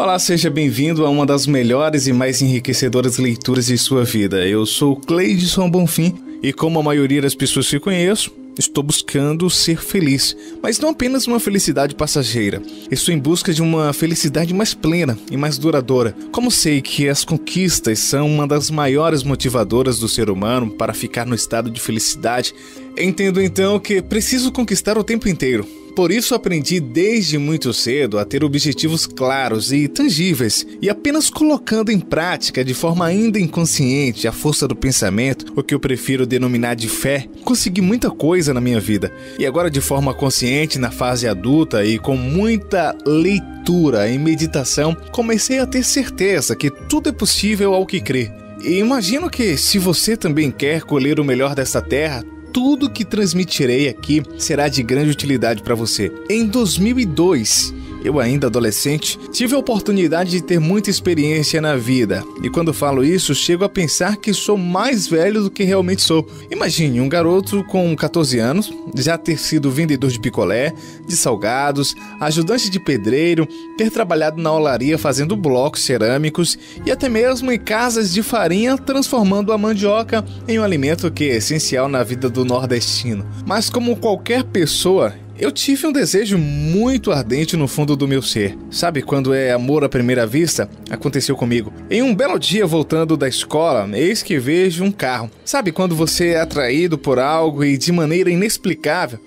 Olá, seja bem-vindo a uma das melhores e mais enriquecedoras leituras de sua vida. Eu sou Cleidson Bonfim e, como a maioria das pessoas que conheço, estou buscando ser feliz, mas não apenas uma felicidade passageira. Estou em busca de uma felicidade mais plena e mais duradoura. Como sei que as conquistas são uma das maiores motivadoras do ser humano para ficar no estado de felicidade, entendo então que preciso conquistar o tempo inteiro. Por isso aprendi desde muito cedo a ter objetivos claros e tangíveis, e apenas colocando em prática de forma ainda inconsciente a força do pensamento, o que eu prefiro denominar de fé, consegui muita coisa na minha vida. E agora, de forma consciente, na fase adulta e com muita leitura e meditação, comecei a ter certeza que tudo é possível ao que crê. E imagino que, se você também quer colher o melhor desta terra, tudo que transmitirei aqui será de grande utilidade para você. Em 2002, eu ainda adolescente, tive a oportunidade de ter muita experiência na vida. E quando falo isso, chego a pensar que sou mais velho do que realmente sou. Imagine um garoto com 14 anos, já ter sido vendedor de picolé, de salgados, ajudante de pedreiro, ter trabalhado na olaria fazendo blocos cerâmicos e até mesmo em casas de farinha, transformando a mandioca em um alimento que é essencial na vida do nordestino. Mas como qualquer pessoa, eu tive um desejo muito ardente no fundo do meu ser. Sabe quando é amor à primeira vista? Aconteceu comigo. Em um belo dia, voltando da escola, eis que vejo um carro. Sabe quando você é atraído por algo e de maneira inexplicável?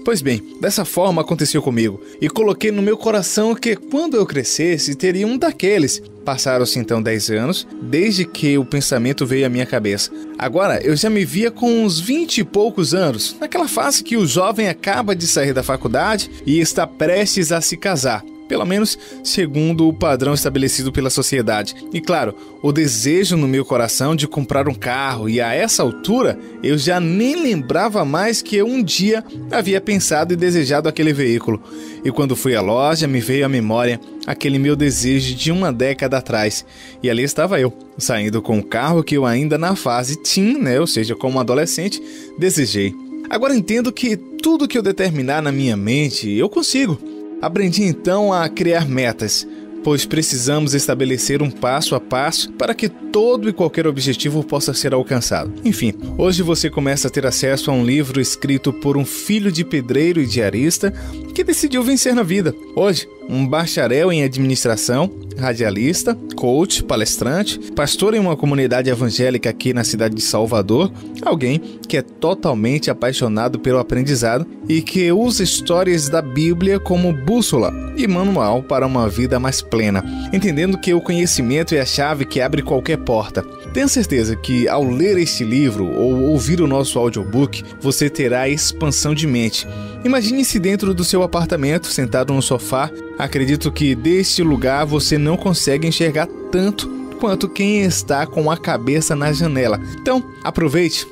Pois bem, dessa forma aconteceu comigo. E coloquei no meu coração que quando eu crescesse, teria um daqueles. Passaram-se então 10 anos, desde que o pensamento veio à minha cabeça. Agora, eu já me via com uns 20 e poucos anos, naquela fase que o jovem acaba de sair da faculdade e está prestes a se casar. Pelo menos segundo o padrão estabelecido pela sociedade. E claro, o desejo no meu coração de comprar um carro, e a essa altura eu já nem lembrava mais que eu um dia havia pensado e desejado aquele veículo. E quando fui à loja, me veio à memória aquele meu desejo de uma década atrás. E ali estava eu, saindo com o carro que eu ainda na fase teen, ou seja, como adolescente, desejei. Agora entendo que tudo que eu determinar na minha mente, eu consigo. Aprendi então a criar metas, pois precisamos estabelecer um passo a passo para que todo e qualquer objetivo possa ser alcançado. Enfim, hoje você começa a ter acesso a um livro escrito por um filho de pedreiro e diarista que decidiu vencer na vida. Hoje, um bacharel em administração, radialista, coach, palestrante, pastor em uma comunidade evangélica aqui na cidade de Salvador, alguém que é totalmente apaixonado pelo aprendizado e que usa histórias da Bíblia como bússola e manual para uma vida mais plena, entendendo que o conhecimento é a chave que abre qualquer porta. Tenha certeza que ao ler este livro ou ouvir o nosso audiobook, você terá expansão de mente. Imagine-se dentro do seu apartamento, sentado no sofá. Acredito que deste lugar você não consegue enxergar tanto quanto quem está com a cabeça na janela. Então, aproveite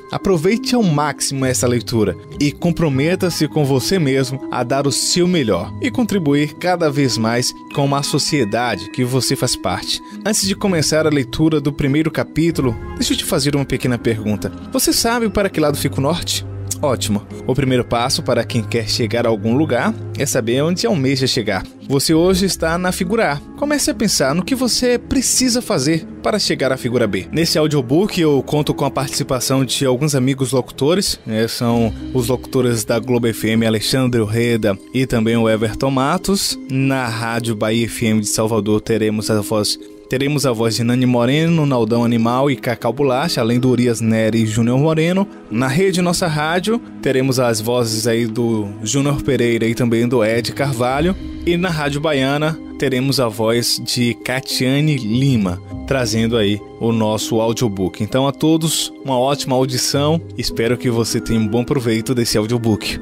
ao máximo essa leitura e comprometa-se com você mesmo a dar o seu melhor e contribuir cada vez mais com a sociedade que você faz parte. Antes de começar a leitura do primeiro capítulo, deixa eu te fazer uma pequena pergunta. Você sabe para que lado fica o norte? Ótimo! O primeiro passo para quem quer chegar a algum lugar é saber onde almeja chegar. Você hoje está na figura A. Comece a pensar no que você precisa fazer para chegar à figura B. Nesse audiobook eu conto com a participação de alguns amigos locutores, são os locutores da Globo FM, Alexandre Urreda e também o Everton Matos. Na Rádio Bahia FM de Salvador teremos a voz de Nani Moreno, Naldão Animal e Cacau Bolacha, além do Urias Nery e Júnior Moreno. Na rede Nossa Rádio, teremos as vozes aí do Júnior Pereira e também do Ed Carvalho. E na Rádio Baiana, teremos a voz de Catiane Lima, trazendo aí o nosso audiobook. Então a todos, uma ótima audição. Espero que você tenha um bom proveito desse audiobook.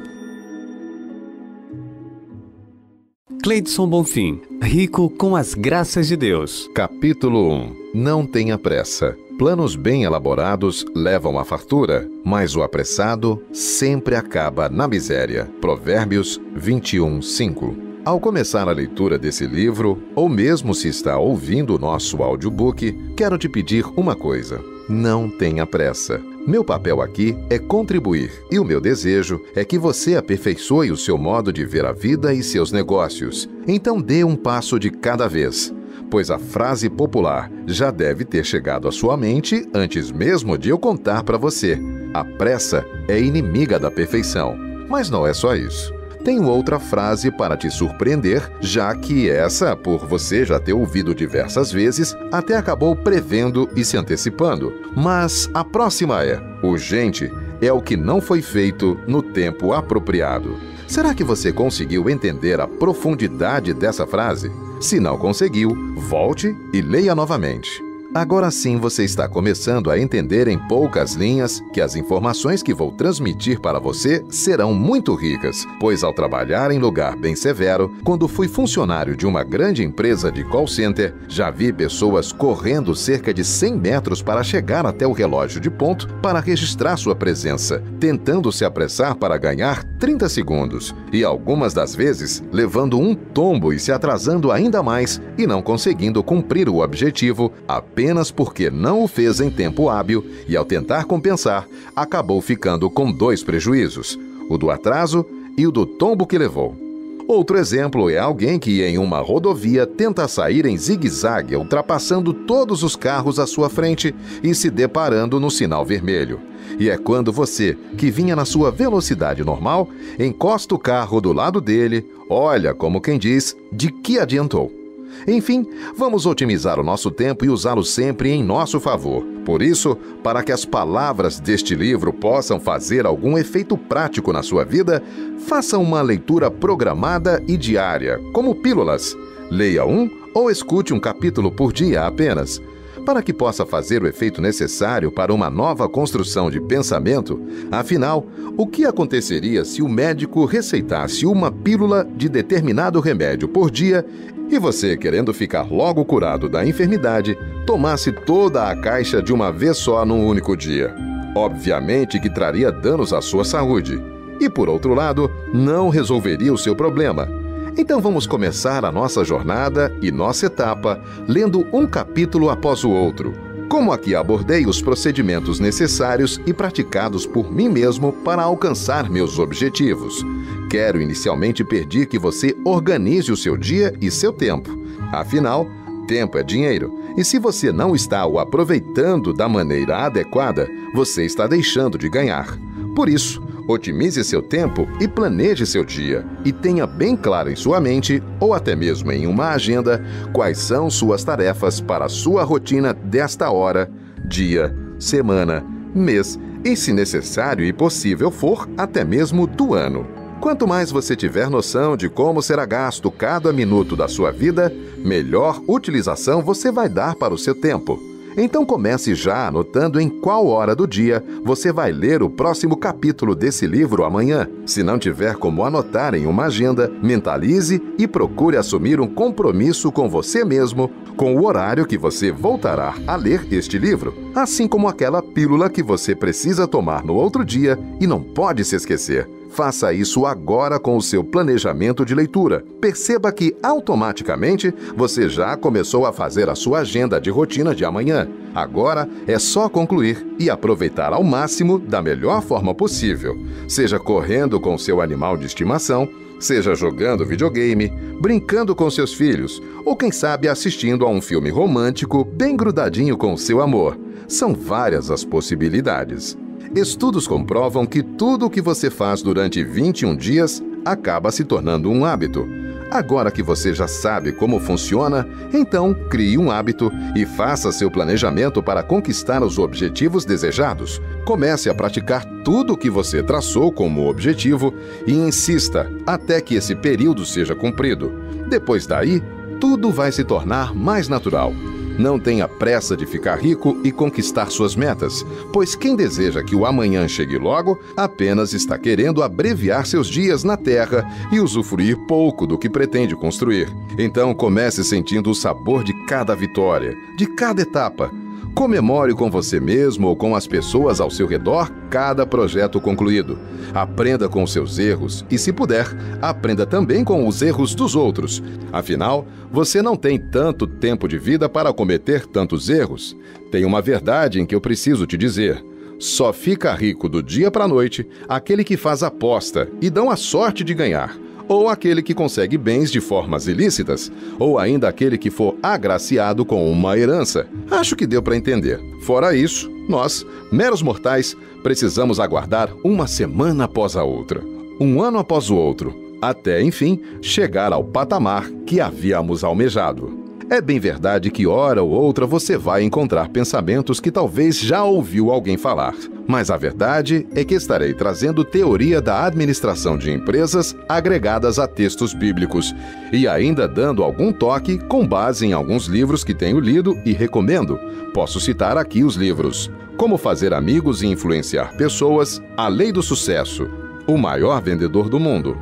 Cleidson Bonfim, rico com as graças de Deus. Capítulo 1. Não tenha pressa. Planos bem elaborados levam à fartura, mas o apressado sempre acaba na miséria. Provérbios 21:5. Ao começar a leitura desse livro, ou mesmo se está ouvindo o nosso audiobook, quero te pedir uma coisa. Não tenha pressa. Meu papel aqui é contribuir, e o meu desejo é que você aperfeiçoe o seu modo de ver a vida e seus negócios. Então dê um passo de cada vez. pois a frase popular já deve ter chegado à sua mente antes mesmo de eu contar para você. A pressa é inimiga da perfeição. Mas não é só isso. Tenho outra frase para te surpreender, já que essa, por você já ter ouvido diversas vezes, até acabou prevendo e se antecipando. Mas a próxima é: urgente é o que não foi feito no tempo apropriado. Será que você conseguiu entender a profundidade dessa frase? Se não conseguiu, volte e leia novamente. Agora sim você está começando a entender em poucas linhas que as informações que vou transmitir para você serão muito ricas, pois ao trabalhar em lugar bem severo, quando fui funcionário de uma grande empresa de call center, já vi pessoas correndo cerca de 100 metros para chegar até o relógio de ponto para registrar sua presença, tentando se apressar para ganhar 30 segundos, e algumas das vezes levando um tombo e se atrasando ainda mais e não conseguindo cumprir o objetivo apenas porque não o fez em tempo hábil e, ao tentar compensar, acabou ficando com 2 prejuízos, o do atraso e o do tombo que levou. Outro exemplo é alguém que em uma rodovia tenta sair em zigue-zague, ultrapassando todos os carros à sua frente e se deparando no sinal vermelho. E é quando você, que vinha na sua velocidade normal, encosta o carro do lado dele, olha como quem diz, de que adiantou? Enfim, vamos otimizar o nosso tempo e usá-lo sempre em nosso favor. Por isso, para que as palavras deste livro possam fazer algum efeito prático na sua vida, faça uma leitura programada e diária, como pílulas. Leia um ou escute um capítulo por dia apenas. Para que possa fazer o efeito necessário para uma nova construção de pensamento, afinal, o que aconteceria se o médico receitasse uma pílula de determinado remédio por dia e você, querendo ficar logo curado da enfermidade, tomasse toda a caixa de uma vez só num único dia? Obviamente que traria danos à sua saúde. E, por outro lado, não resolveria o seu problema. Então vamos começar a nossa jornada e nossa etapa lendo um capítulo após o outro. Como aqui abordei os procedimentos necessários e praticados por mim mesmo para alcançar meus objetivos. Quero inicialmente pedir que você organize o seu dia e seu tempo. Afinal, tempo é dinheiro. E se você não está o aproveitando da maneira adequada, você está deixando de ganhar. Por isso, otimize seu tempo e planeje seu dia. E tenha bem claro em sua mente, ou até mesmo em uma agenda, quais são suas tarefas para a sua rotina desta hora, dia, semana, mês e, se necessário e possível for, até mesmo do ano. Quanto mais você tiver noção de como será gasto cada minuto da sua vida, melhor utilização você vai dar para o seu tempo. Então comece já anotando em qual hora do dia você vai ler o próximo capítulo desse livro amanhã. Se não tiver como anotar em uma agenda, mentalize e procure assumir um compromisso com você mesmo, com o horário que você voltará a ler este livro, assim como aquela pílula que você precisa tomar no outro dia e não pode se esquecer. Faça isso agora com o seu planejamento de leitura. Perceba que, automaticamente, você já começou a fazer a sua agenda de rotina de amanhã. Agora é só concluir e aproveitar ao máximo da melhor forma possível. Seja correndo com seu animal de estimação, seja jogando videogame, brincando com seus filhos, ou quem sabe assistindo a um filme romântico bem grudadinho com seu amor. São várias as possibilidades. Estudos comprovam que tudo o que você faz durante 21 dias acaba se tornando um hábito. Agora que você já sabe como funciona, então crie um hábito e faça seu planejamento para conquistar os objetivos desejados. Comece a praticar tudo o que você traçou como objetivo e insista até que esse período seja cumprido. Depois daí, tudo vai se tornar mais natural. Não tenha pressa de ficar rico e conquistar suas metas, pois quem deseja que o amanhã chegue logo, apenas está querendo abreviar seus dias na Terra e usufruir pouco do que pretende construir. Então comece sentindo o sabor de cada vitória, de cada etapa. Comemore com você mesmo ou com as pessoas ao seu redor cada projeto concluído. Aprenda com os seus erros e, se puder, aprenda também com os erros dos outros. Afinal, você não tem tanto tempo de vida para cometer tantos erros. Tem uma verdade em que eu preciso te dizer. Só fica rico do dia para a noite aquele que faz aposta e dão a sorte de ganhar. ou aquele que consegue bens de formas ilícitas, ou ainda aquele que for agraciado com uma herança. Acho que deu para entender. Fora isso, nós, meros mortais, precisamos aguardar uma semana após a outra, um ano após o outro, até, enfim, chegar ao patamar que havíamos almejado. É bem verdade que hora ou outra você vai encontrar pensamentos que talvez já ouviu alguém falar. Mas a verdade é que estarei trazendo teoria da administração de empresas agregadas a textos bíblicos e ainda dando algum toque com base em alguns livros que tenho lido e recomendo. Posso citar aqui os livros: Como Fazer Amigos e Influenciar Pessoas, A Lei do Sucesso, O Maior Vendedor do Mundo.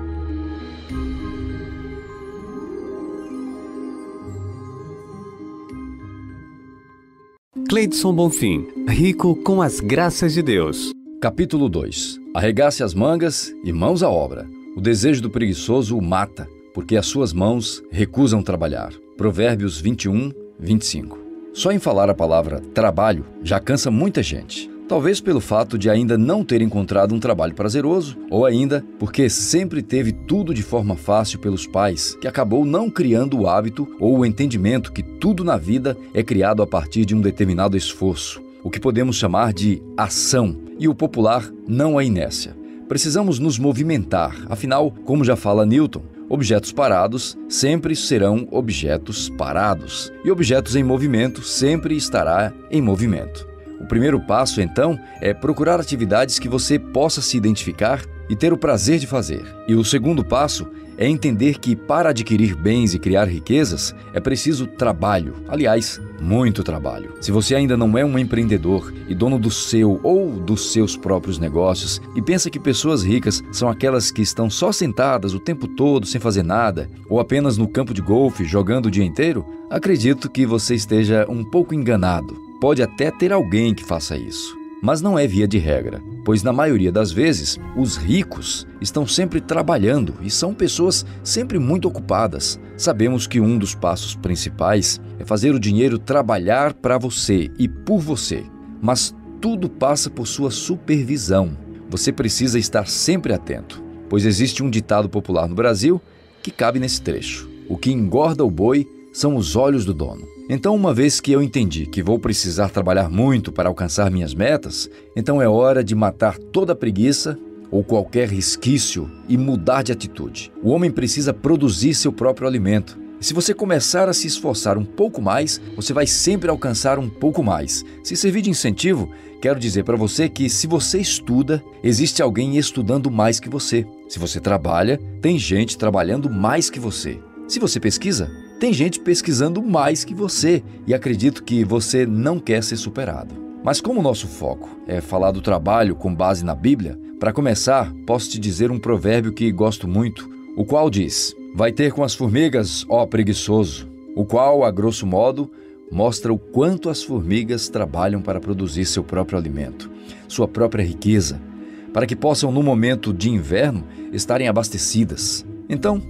Cleidson Bonfim, rico com as graças de Deus. Capítulo 2. Arregace as mangas e mãos à obra. O desejo do preguiçoso o mata, porque as suas mãos recusam trabalhar. Provérbios 21, 25. Só em falar a palavra trabalho já cansa muita gente. Talvez pelo fato de ainda não ter encontrado um trabalho prazeroso, ou ainda porque sempre teve tudo de forma fácil pelos pais, que acabou não criando o hábito ou o entendimento que tudo na vida é criado a partir de um determinado esforço, o que podemos chamar de ação, e o popular não a inércia. Precisamos nos movimentar, afinal, como já fala Newton, objetos parados sempre serão objetos parados, e objetos em movimento sempre estará em movimento. O primeiro passo, então, é procurar atividades que você possa se identificar e ter o prazer de fazer. E o segundo passo é entender que para adquirir bens e criar riquezas é preciso trabalho. Aliás, muito trabalho. Se você ainda não é um empreendedor e dono do seu ou dos seus próprios negócios e pensa que pessoas ricas são aquelas que estão só sentadas o tempo todo sem fazer nada ou apenas no campo de golfe jogando o dia inteiro, acredito que você esteja um pouco enganado. Pode até ter alguém que faça isso, mas não é via de regra, pois na maioria das vezes, os ricos estão sempre trabalhando e são pessoas sempre muito ocupadas. Sabemos que um dos passos principais é fazer o dinheiro trabalhar para você e por você, mas tudo passa por sua supervisão. Você precisa estar sempre atento, pois existe um ditado popular no Brasil que cabe nesse trecho: o que engorda o boi são os olhos do dono. Então, uma vez que eu entendi que vou precisar trabalhar muito para alcançar minhas metas, então é hora de matar toda a preguiça ou qualquer resquício e mudar de atitude. O homem precisa produzir seu próprio alimento. E se você começar a se esforçar um pouco mais, você vai sempre alcançar um pouco mais. Se servir de incentivo, quero dizer para você que se você estuda, existe alguém estudando mais que você. Se você trabalha, tem gente trabalhando mais que você. Se você pesquisa, tem gente pesquisando mais que você e acredito que você não quer ser superado. Mas como o nosso foco é falar do trabalho com base na Bíblia, para começar, posso te dizer um provérbio que gosto muito, o qual diz: vai ter com as formigas, ó preguiçoso, o qual, a grosso modo, mostra o quanto as formigas trabalham para produzir seu próprio alimento, sua própria riqueza, para que possam, no momento de inverno, estarem abastecidas. Então,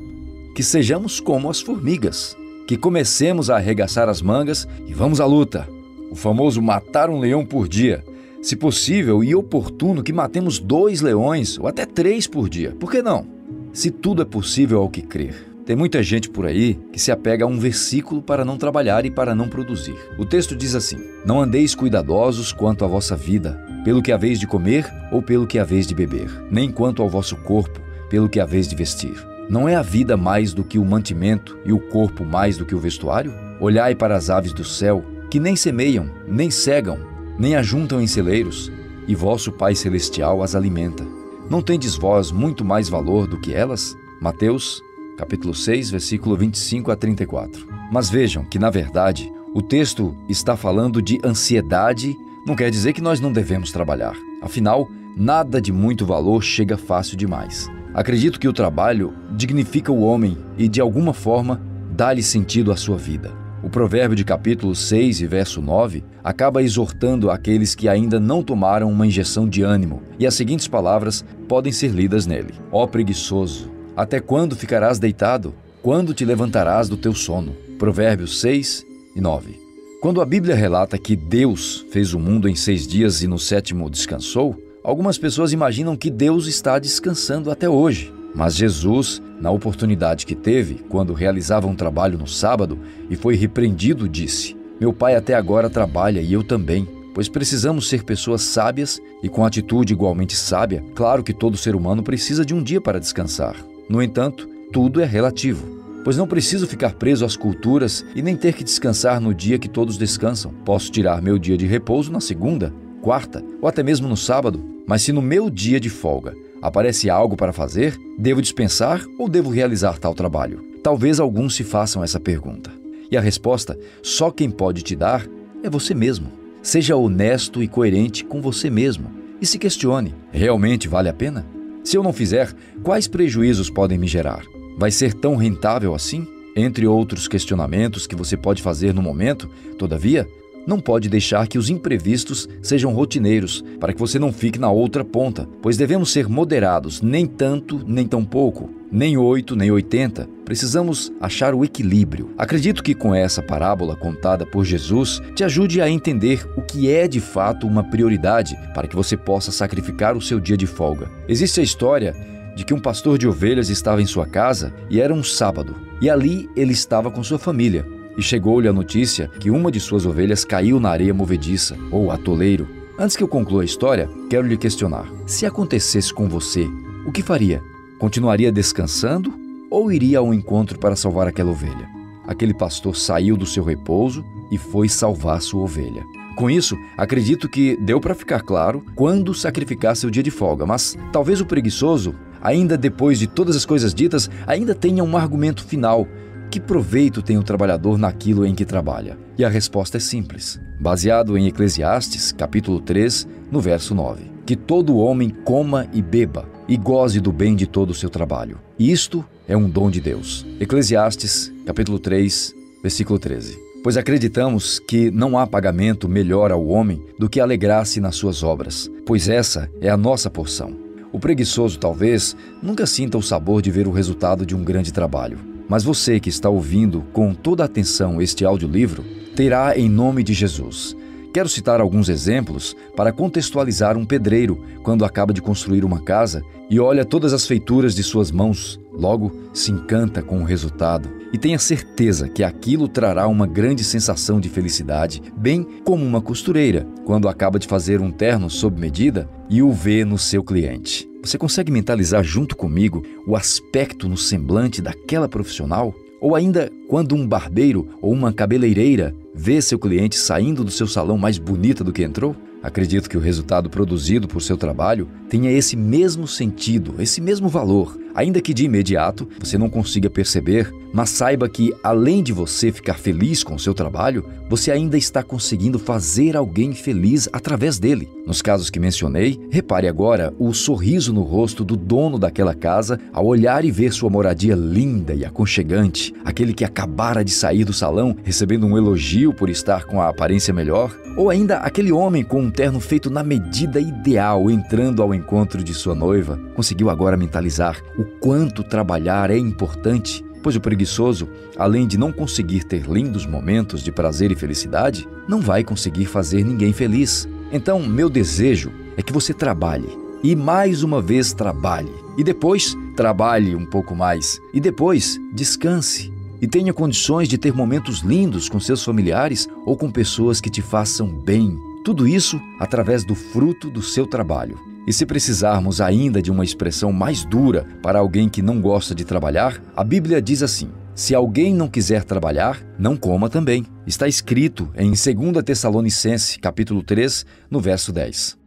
que sejamos como as formigas, que comecemos a arregaçar as mangas e vamos à luta. O famoso matar um leão por dia. Se possível e oportuno que matemos 2 leões ou até 3 por dia. Por que não? Se tudo é possível ao que crer. Tem muita gente por aí que se apega a um versículo para não trabalhar e para não produzir. O texto diz assim: não andeis cuidadosos quanto à vossa vida, pelo que haveis de comer ou pelo que haveis de beber, nem quanto ao vosso corpo, pelo que haveis de vestir. Não é a vida mais do que o mantimento e o corpo mais do que o vestuário? Olhai para as aves do céu, que nem semeiam, nem cegam, nem ajuntam em celeiros, e vosso Pai Celestial as alimenta. Não tendes vós muito mais valor do que elas? Mateus, capítulo 6, versículo 25 a 34. Mas vejam que, na verdade, o texto está falando de ansiedade, não quer dizer que nós não devemos trabalhar. Afinal, nada de muito valor chega fácil demais. Acredito que o trabalho dignifica o homem e, de alguma forma, dá-lhe sentido à sua vida. O provérbio de capítulo 6 e verso 9 acaba exortando aqueles que ainda não tomaram uma injeção de ânimo, e as seguintes palavras podem ser lidas nele: ó preguiçoso, até quando ficarás deitado? Quando te levantarás do teu sono? Provérbios 6 e 9. Quando a Bíblia relata que Deus fez o mundo em 6 dias e no 7º descansou, algumas pessoas imaginam que Deus está descansando até hoje. Mas Jesus, na oportunidade que teve, quando realizava um trabalho no sábado e foi repreendido, disse: meu pai até agora trabalha e eu também, pois precisamos ser pessoas sábias e com atitude igualmente sábia. Claro que todo ser humano precisa de um dia para descansar. No entanto, tudo é relativo, pois não preciso ficar preso às culturas e nem ter que descansar no dia que todos descansam. Posso tirar meu dia de repouso na segunda, quarta ou até mesmo no sábado, mas se no meu dia de folga aparece algo para fazer, devo dispensar ou devo realizar tal trabalho? Talvez alguns se façam essa pergunta. E a resposta, só quem pode te dar é você mesmo. Seja honesto e coerente com você mesmo e se questione: realmente vale a pena? Se eu não fizer, quais prejuízos podem me gerar? Vai ser tão rentável assim? Entre outros questionamentos que você pode fazer no momento, todavia, não pode deixar que os imprevistos sejam rotineiros, para que você não fique na outra ponta, pois devemos ser moderados, nem tanto, nem tão pouco, nem 8, nem 80. Precisamos achar o equilíbrio. Acredito que com essa parábola contada por Jesus, te ajude a entender o que é de fato uma prioridade para que você possa sacrificar o seu dia de folga. Existe a história de que um pastor de ovelhas estava em sua casa e era um sábado, e ali ele estava com sua família. E chegou-lhe a notícia que uma de suas ovelhas caiu na areia movediça, ou atoleiro. Antes que eu conclua a história, quero lhe questionar: se acontecesse com você, o que faria? Continuaria descansando ou iria ao encontro para salvar aquela ovelha? Aquele pastor saiu do seu repouso e foi salvar sua ovelha. Com isso, acredito que deu para ficar claro quando sacrificar seu dia de folga, mas talvez o preguiçoso, ainda depois de todas as coisas ditas, ainda tenha um argumento final. Que proveito tem o trabalhador naquilo em que trabalha? E a resposta é simples, baseado em Eclesiastes, capítulo 3, no verso 9. Que todo homem coma e beba, e goze do bem de todo o seu trabalho. E isto é um dom de Deus. Eclesiastes, capítulo 3, versículo 13. Pois acreditamos que não há pagamento melhor ao homem do que alegrar-se nas suas obras, pois essa é a nossa porção. O preguiçoso talvez nunca sinta o sabor de ver o resultado de um grande trabalho. Mas você que está ouvindo com toda a atenção este audiolivro, terá em nome de Jesus. Quero citar alguns exemplos para contextualizar um pedreiro quando acaba de construir uma casa e olha todas as feituras de suas mãos, logo se encanta com o resultado e tenha certeza que aquilo trará uma grande sensação de felicidade, bem como uma costureira quando acaba de fazer um terno sob medida e o vê no seu cliente. Você consegue mentalizar junto comigo o aspecto no semblante daquela profissional? Ou ainda quando um barbeiro ou uma cabeleireira vê seu cliente saindo do seu salão mais bonita do que entrou? Acredito que o resultado produzido por seu trabalho tenha esse mesmo sentido, esse mesmo valor. Ainda que de imediato você não consiga perceber, mas saiba que, além de você ficar feliz com o seu trabalho, você ainda está conseguindo fazer alguém feliz através dele. Nos casos que mencionei, repare agora o sorriso no rosto do dono daquela casa ao olhar e ver sua moradia linda e aconchegante, aquele que acabara de sair do salão recebendo um elogio por estar com a aparência melhor, ou ainda aquele homem com um terno feito na medida ideal entrando ao encontro de sua noiva. Conseguiu agora mentalizar o quanto trabalhar é importante? Pois o preguiçoso, além de não conseguir ter lindos momentos de prazer e felicidade, não vai conseguir fazer ninguém feliz. Então, meu desejo é que você trabalhe, e mais uma vez trabalhe, e depois trabalhe um pouco mais, e depois descanse, e tenha condições de ter momentos lindos com seus familiares ou com pessoas que te façam bem. Tudo isso através do fruto do seu trabalho. E se precisarmos ainda de uma expressão mais dura para alguém que não gosta de trabalhar, a Bíblia diz assim: se alguém não quiser trabalhar, não coma também. Está escrito em 2 Tessalonicenses, capítulo 3, no verso 10.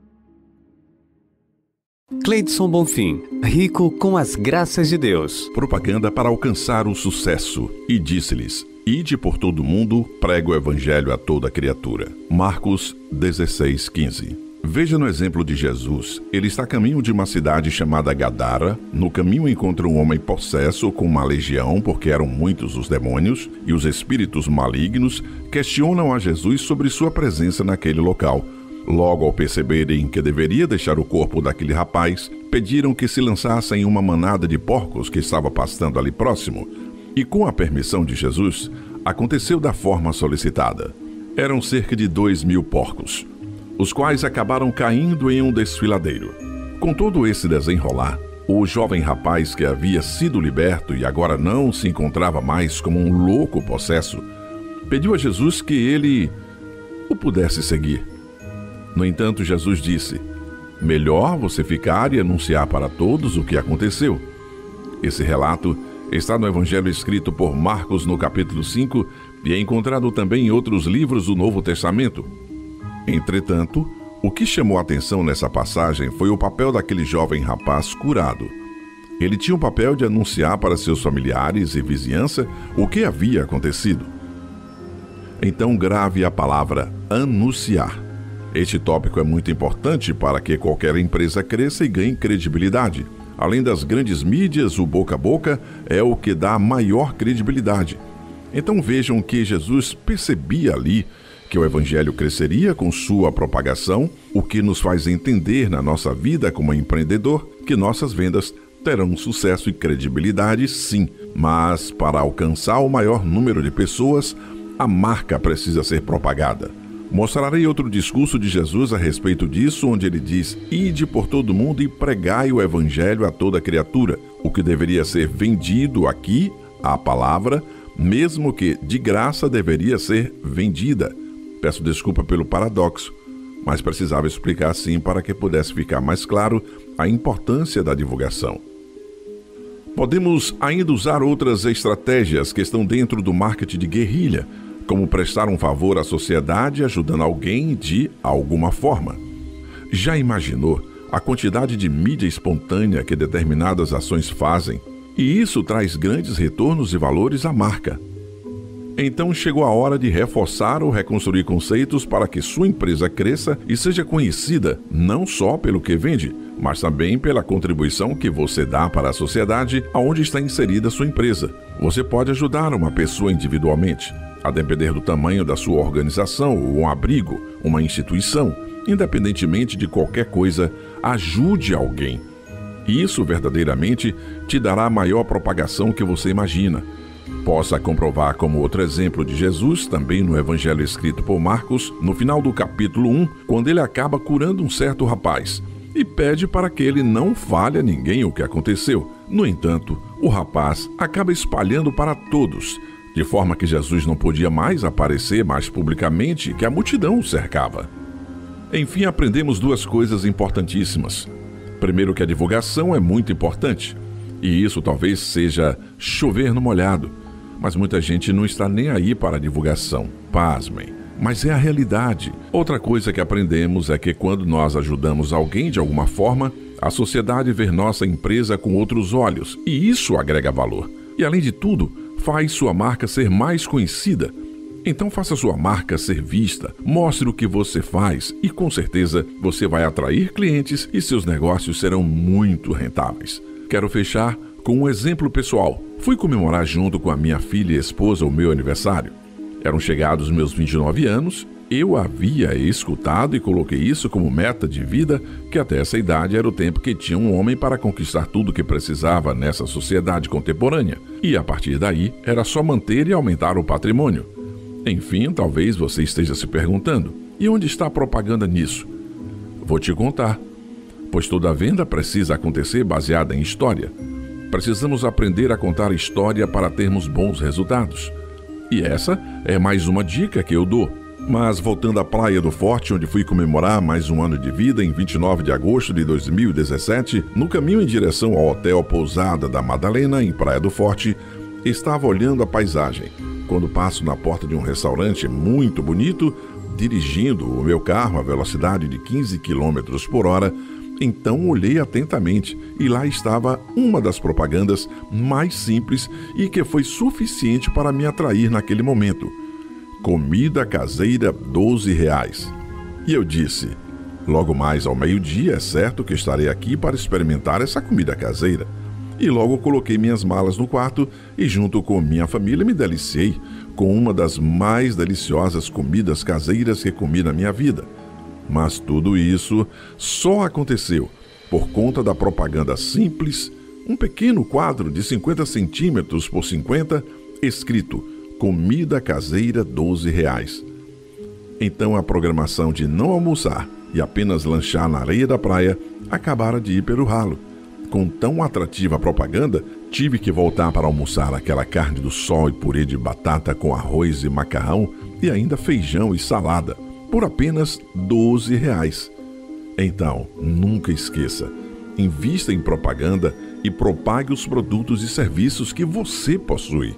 Cleidson Bonfim, rico com as graças de Deus. Propaganda para alcançar o sucesso. E disse-lhes: ide por todo o mundo, prega o evangelho a toda criatura. Marcos 16:15. Veja no exemplo de Jesus. Ele está a caminho de uma cidade chamada Gadara. No caminho encontra um homem possesso com uma legião, porque eram muitos os demônios, e os espíritos malignos questionam a Jesus sobre sua presença naquele local. Logo, ao perceberem que deveria deixar o corpo daquele rapaz, pediram que se lançassem em uma manada de porcos que estava pastando ali próximo. E com a permissão de Jesus, aconteceu da forma solicitada. Eram cerca de 2.000 porcos, os quais acabaram caindo em um desfiladeiro. Com todo esse desenrolar, O jovem rapaz que havia sido liberto e agora não se encontrava mais como um louco possesso, pediu a Jesus que ele o pudesse seguir. No entanto, Jesus disse: melhor você ficar e anunciar para todos o que aconteceu. Esse relato está no Evangelho escrito por Marcos no capítulo 5 e é encontrado também em outros livros do Novo Testamento. Entretanto, o que chamou a atenção nessa passagem foi o papel daquele jovem rapaz curado. Ele tinha o papel de anunciar para seus familiares e vizinhança o que havia acontecido. Então grave a palavra anunciar. Este tópico é muito importante para que qualquer empresa cresça e ganhe credibilidade. Além das grandes mídias, o boca a boca é o que dá maior credibilidade. Então vejam que Jesus percebia ali que o Evangelho cresceria com sua propagação, o que nos faz entender na nossa vida como empreendedor que nossas vendas terão sucesso e credibilidade, sim, mas para alcançar o maior número de pessoas, a marca precisa ser propagada. Mostrarei outro discurso de Jesus a respeito disso, onde ele diz: ide por todo mundo e pregai o Evangelho a toda criatura. O que deveria ser vendido aqui, a palavra, mesmo que de graça, deveria ser vendida. Peço desculpa pelo paradoxo, mas precisava explicar assim para que pudesse ficar mais claro a importância da divulgação. Podemos ainda usar outras estratégias que estão dentro do marketing de guerrilha, como prestar um favor à sociedade ajudando alguém de alguma forma. Já imaginou a quantidade de mídia espontânea que determinadas ações fazem? E isso traz grandes retornos e valores à marca. Então chegou a hora de reforçar ou reconstruir conceitos para que sua empresa cresça e seja conhecida não só pelo que vende, mas também pela contribuição que você dá para a sociedade aonde está inserida sua empresa. Você pode ajudar uma pessoa individualmente, a depender do tamanho da sua organização ou um abrigo, uma instituição. Independentemente de qualquer coisa, ajude alguém. E isso verdadeiramente te dará a maior propagação que você imagina. Possa comprovar como outro exemplo de Jesus, também no Evangelho escrito por Marcos, no final do capítulo 1, quando ele acaba curando um certo rapaz e pede para que ele não fale a ninguém o que aconteceu. No entanto, o rapaz acaba espalhando para todos, de forma que Jesus não podia mais aparecer mais publicamente, que a multidão o cercava. Enfim, aprendemos duas coisas importantíssimas. Primeiro, que a divulgação é muito importante, e isso talvez seja chover no molhado, mas muita gente não está nem aí para a divulgação. Pasmem, mas é a realidade. Outra coisa que aprendemos é que quando nós ajudamos alguém de alguma forma, a sociedade vê nossa empresa com outros olhos, e isso agrega valor. E além de tudo, faz sua marca ser mais conhecida. Então faça sua marca ser vista, mostre o que você faz e com certeza você vai atrair clientes e seus negócios serão muito rentáveis. Quero fechar com um exemplo pessoal. Fui comemorar junto com a minha filha e esposa o meu aniversário. Eram chegados meus 29 anos, eu havia escutado e coloquei isso como meta de vida, que até essa idade era o tempo que tinha um homem para conquistar tudo o que precisava nessa sociedade contemporânea. E a partir daí, era só manter e aumentar o patrimônio. Enfim, talvez você esteja se perguntando, e onde está a propaganda nisso? Vou te contar, pois toda venda precisa acontecer baseada em história. Precisamos aprender a contar história para termos bons resultados. E essa é mais uma dica que eu dou. Mas voltando à Praia do Forte, onde fui comemorar mais um ano de vida em 29 de agosto de 2017, no caminho em direção ao Hotel Pousada da Madalena, em Praia do Forte, estava olhando a paisagem, quando passo na porta de um restaurante muito bonito, dirigindo o meu carro a velocidade de 15 km por hora, então olhei atentamente e lá estava uma das propagandas mais simples e que foi suficiente para me atrair naquele momento. Comida caseira R$12. E eu disse, logo mais ao meio-dia é certo que estarei aqui para experimentar essa comida caseira. E logo coloquei minhas malas no quarto e junto com minha família me deliciei com uma das mais deliciosas comidas caseiras que comi na minha vida. Mas tudo isso só aconteceu por conta da propaganda simples, um pequeno quadro de 50 centímetros por 50, escrito Comida caseira R$12. Então a programação de não almoçar e apenas lanchar na areia da praia acabara de ir pelo ralo. Com tão atrativa propaganda, tive que voltar para almoçar aquela carne do sol e purê de batata com arroz e macarrão e ainda feijão e salada, por apenas R$12. Então, nunca esqueça, invista em propaganda e propague os produtos e serviços que você possui.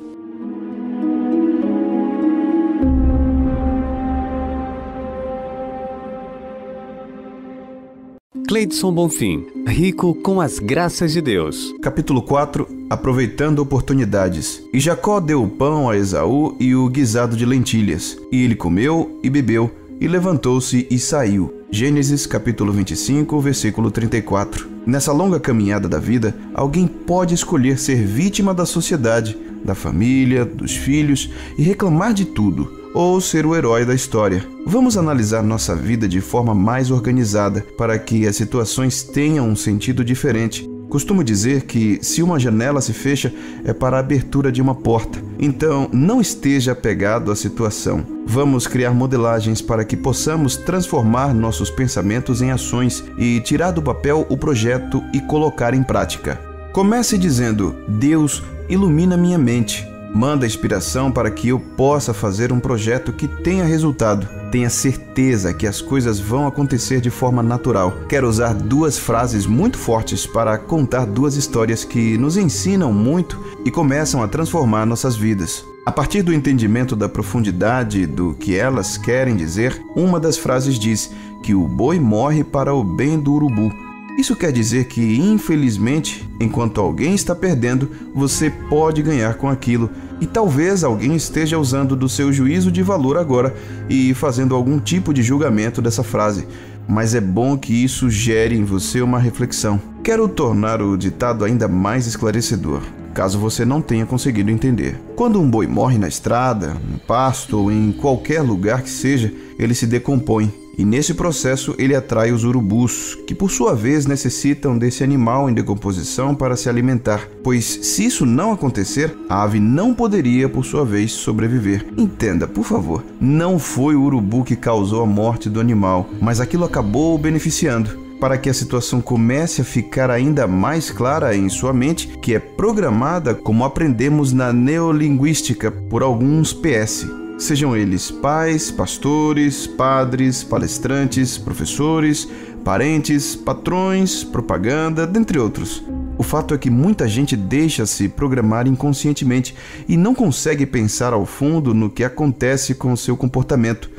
Cleidson Bonfim, rico com as graças de Deus. Capítulo 4, aproveitando oportunidades. E Jacó deu o pão a Esaú e o guisado de lentilhas. E ele comeu e bebeu, e levantou-se e saiu. Gênesis capítulo 25, versículo 34. Nessa longa caminhada da vida, alguém pode escolher ser vítima da sociedade, da família, dos filhos e reclamar de tudo, ou ser o herói da história. Vamos analisar nossa vida de forma mais organizada para que as situações tenham um sentido diferente. Costumo dizer que se uma janela se fecha é para a abertura de uma porta. Então, não esteja apegado à situação. Vamos criar modelagens para que possamos transformar nossos pensamentos em ações e tirar do papel o projeto e colocar em prática. Comece dizendo: Deus, ilumina minha mente. Manda inspiração para que eu possa fazer um projeto que tenha resultado. Tenha certeza que as coisas vão acontecer de forma natural. Quero usar 2 frases muito fortes para contar 2 histórias que nos ensinam muito e começam a transformar nossas vidas. A partir do entendimento da profundidade do que elas querem dizer, uma das frases diz que o boi morre para o bem do urubu. Isso quer dizer que, infelizmente, enquanto alguém está perdendo, você pode ganhar com aquilo. E talvez alguém esteja usando do seu juízo de valor agora e fazendo algum tipo de julgamento dessa frase. Mas é bom que isso gere em você uma reflexão. Quero tornar o ditado ainda mais esclarecedor, caso você não tenha conseguido entender. Quando um boi morre na estrada, no pasto ou em qualquer lugar que seja, ele se decompõe. E nesse processo ele atrai os urubus, que por sua vez necessitam desse animal em decomposição para se alimentar, pois se isso não acontecer, a ave não poderia por sua vez sobreviver. Entenda, por favor, não foi o urubu que causou a morte do animal, mas aquilo acabou o beneficiando. Para que a situação comece a ficar ainda mais clara em sua mente, que é programada como aprendemos na neolinguística por alguns PS. Sejam eles pais, pastores, padres, palestrantes, professores, parentes, patrões, propaganda, dentre outros. O fato é que muita gente deixa-se programar inconscientemente e não consegue pensar ao fundo no que acontece com o seu comportamento.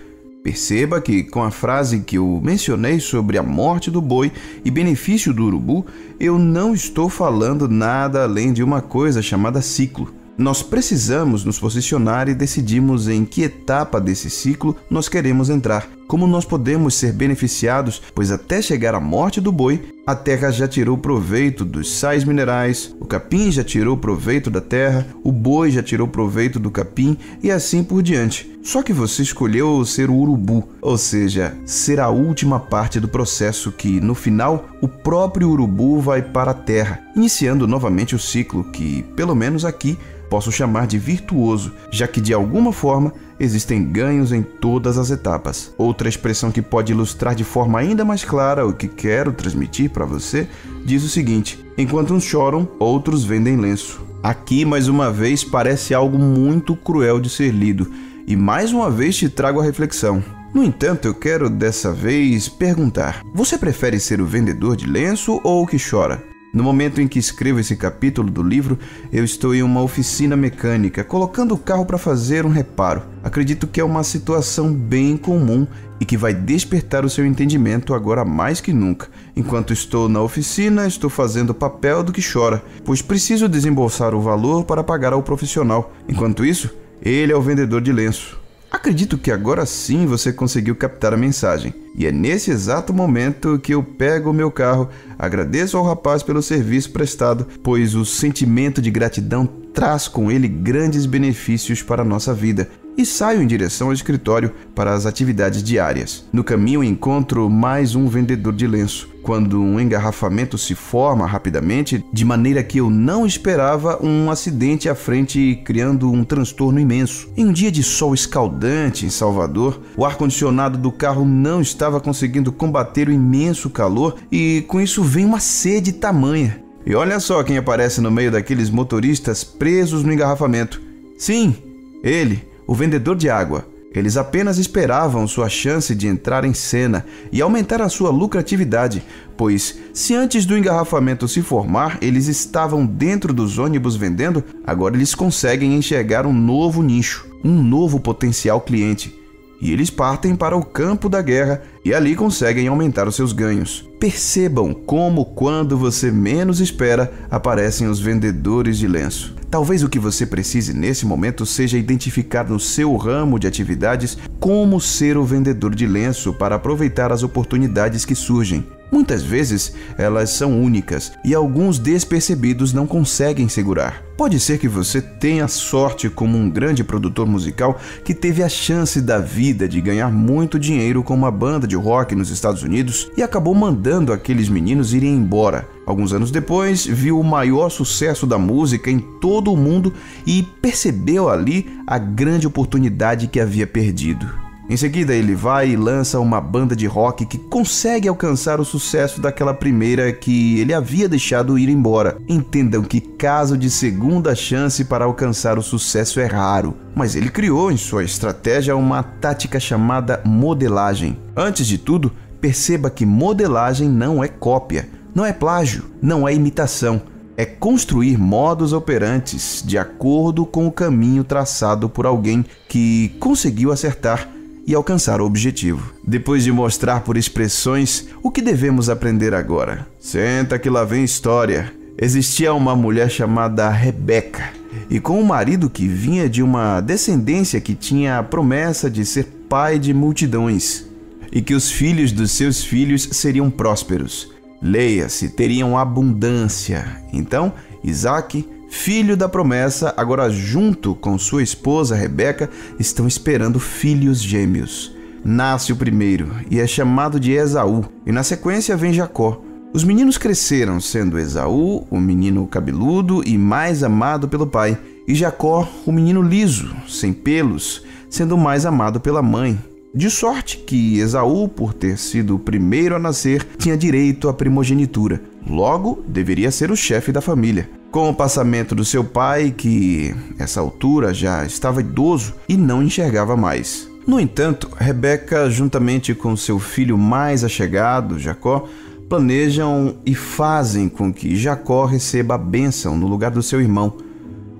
Perceba que, com a frase que eu mencionei sobre a morte do boi e benefício do urubu, eu não estou falando nada além de uma coisa chamada ciclo. Nós precisamos nos posicionar e decidirmos em que etapa desse ciclo nós queremos entrar. Como nós podemos ser beneficiados, pois até chegar à morte do boi, a terra já tirou proveito dos sais minerais, o capim já tirou proveito da terra, o boi já tirou proveito do capim e assim por diante. Só que você escolheu ser o urubu, ou seja, ser a última parte do processo que, no final, o próprio urubu vai para a terra, iniciando novamente o ciclo que, pelo menos aqui, posso chamar de virtuoso, já que de alguma forma existem ganhos em todas as etapas. Outra expressão que pode ilustrar de forma ainda mais clara o que quero transmitir para você diz o seguinte: enquanto uns choram, outros vendem lenço. Aqui, mais uma vez, parece algo muito cruel de ser lido, e mais uma vez te trago a reflexão. No entanto, eu quero dessa vez perguntar: você prefere ser o vendedor de lenço ou o que chora? No momento em que escrevo esse capítulo do livro, eu estou em uma oficina mecânica, colocando o carro para fazer um reparo. Acredito que é uma situação bem comum e que vai despertar o seu entendimento agora mais que nunca. Enquanto estou na oficina, estou fazendo o papel do que chora, pois preciso desembolsar o valor para pagar ao profissional. Enquanto isso, ele é o vendedor de lenço. Acredito que agora sim você conseguiu captar a mensagem. E é nesse exato momento que eu pego o meu carro, agradeço ao rapaz pelo serviço prestado, pois o sentimento de gratidão traz com ele grandes benefícios para a nossa vida, e saio em direção ao escritório para as atividades diárias. No caminho encontro mais um vendedor de lenço. Quando um engarrafamento se forma rapidamente, de maneira que eu não esperava, um acidente à frente, criando um transtorno imenso. Em um dia de sol escaldante em Salvador, o ar-condicionado do carro não estava conseguindo combater o imenso calor e com isso vem uma sede tamanha. E olha só quem aparece no meio daqueles motoristas presos no engarrafamento. Sim, ele, o vendedor de água. Eles apenas esperavam sua chance de entrar em cena e aumentar a sua lucratividade, pois, se antes do engarrafamento se formar, eles estavam dentro dos ônibus vendendo, agora eles conseguem enxergar um novo nicho, um novo potencial cliente. E eles partem para o campo da guerra e ali conseguem aumentar os seus ganhos. Percebam como, quando você menos espera, aparecem os vendedores de lenço. Talvez o que você precise nesse momento seja identificar no seu ramo de atividades como ser o vendedor de lenço para aproveitar as oportunidades que surgem. Muitas vezes, elas são únicas e alguns despercebidos não conseguem segurar. Pode ser que você tenha sorte como um grande produtor musical que teve a chance da vida de ganhar muito dinheiro com uma banda de rock nos Estados Unidos e acabou mandando aqueles meninos irem embora. Alguns anos depois, viu o maior sucesso da música em todo o mundo e percebeu ali a grande oportunidade que havia perdido. Em seguida, ele vai e lança uma banda de rock que consegue alcançar o sucesso daquela primeira que ele havia deixado ir embora. Entendam que caso de segunda chance para alcançar o sucesso é raro, mas ele criou em sua estratégia uma tática chamada modelagem. Antes de tudo, perceba que modelagem não é cópia, não é plágio, não é imitação. É construir modus operantes de acordo com o caminho traçado por alguém que conseguiu acertar e alcançar o objetivo. Depois de mostrar por expressões, o que devemos aprender agora? Senta que lá vem história. Existia uma mulher chamada Rebeca, e com um marido que vinha de uma descendência que tinha a promessa de ser pai de multidões, e que os filhos dos seus filhos seriam prósperos. Leia-se, teriam abundância. Então, Isaac, filho da promessa, agora junto com sua esposa Rebeca, estão esperando filhos gêmeos. Nasce o primeiro e é chamado de Esaú, e na sequência vem Jacó. Os meninos cresceram, sendo Esaú o menino cabeludo e mais amado pelo pai, e Jacó o menino liso, sem pelos, sendo mais amado pela mãe. De sorte que Esaú, por ter sido o primeiro a nascer, tinha direito à primogenitura. Logo, deveria ser o chefe da família. Com o passamento do seu pai, que, nessa altura, já estava idoso e não enxergava mais. No entanto, Rebeca, juntamente com seu filho mais achegado, Jacó, planejam e fazem com que Jacó receba a bênção no lugar do seu irmão,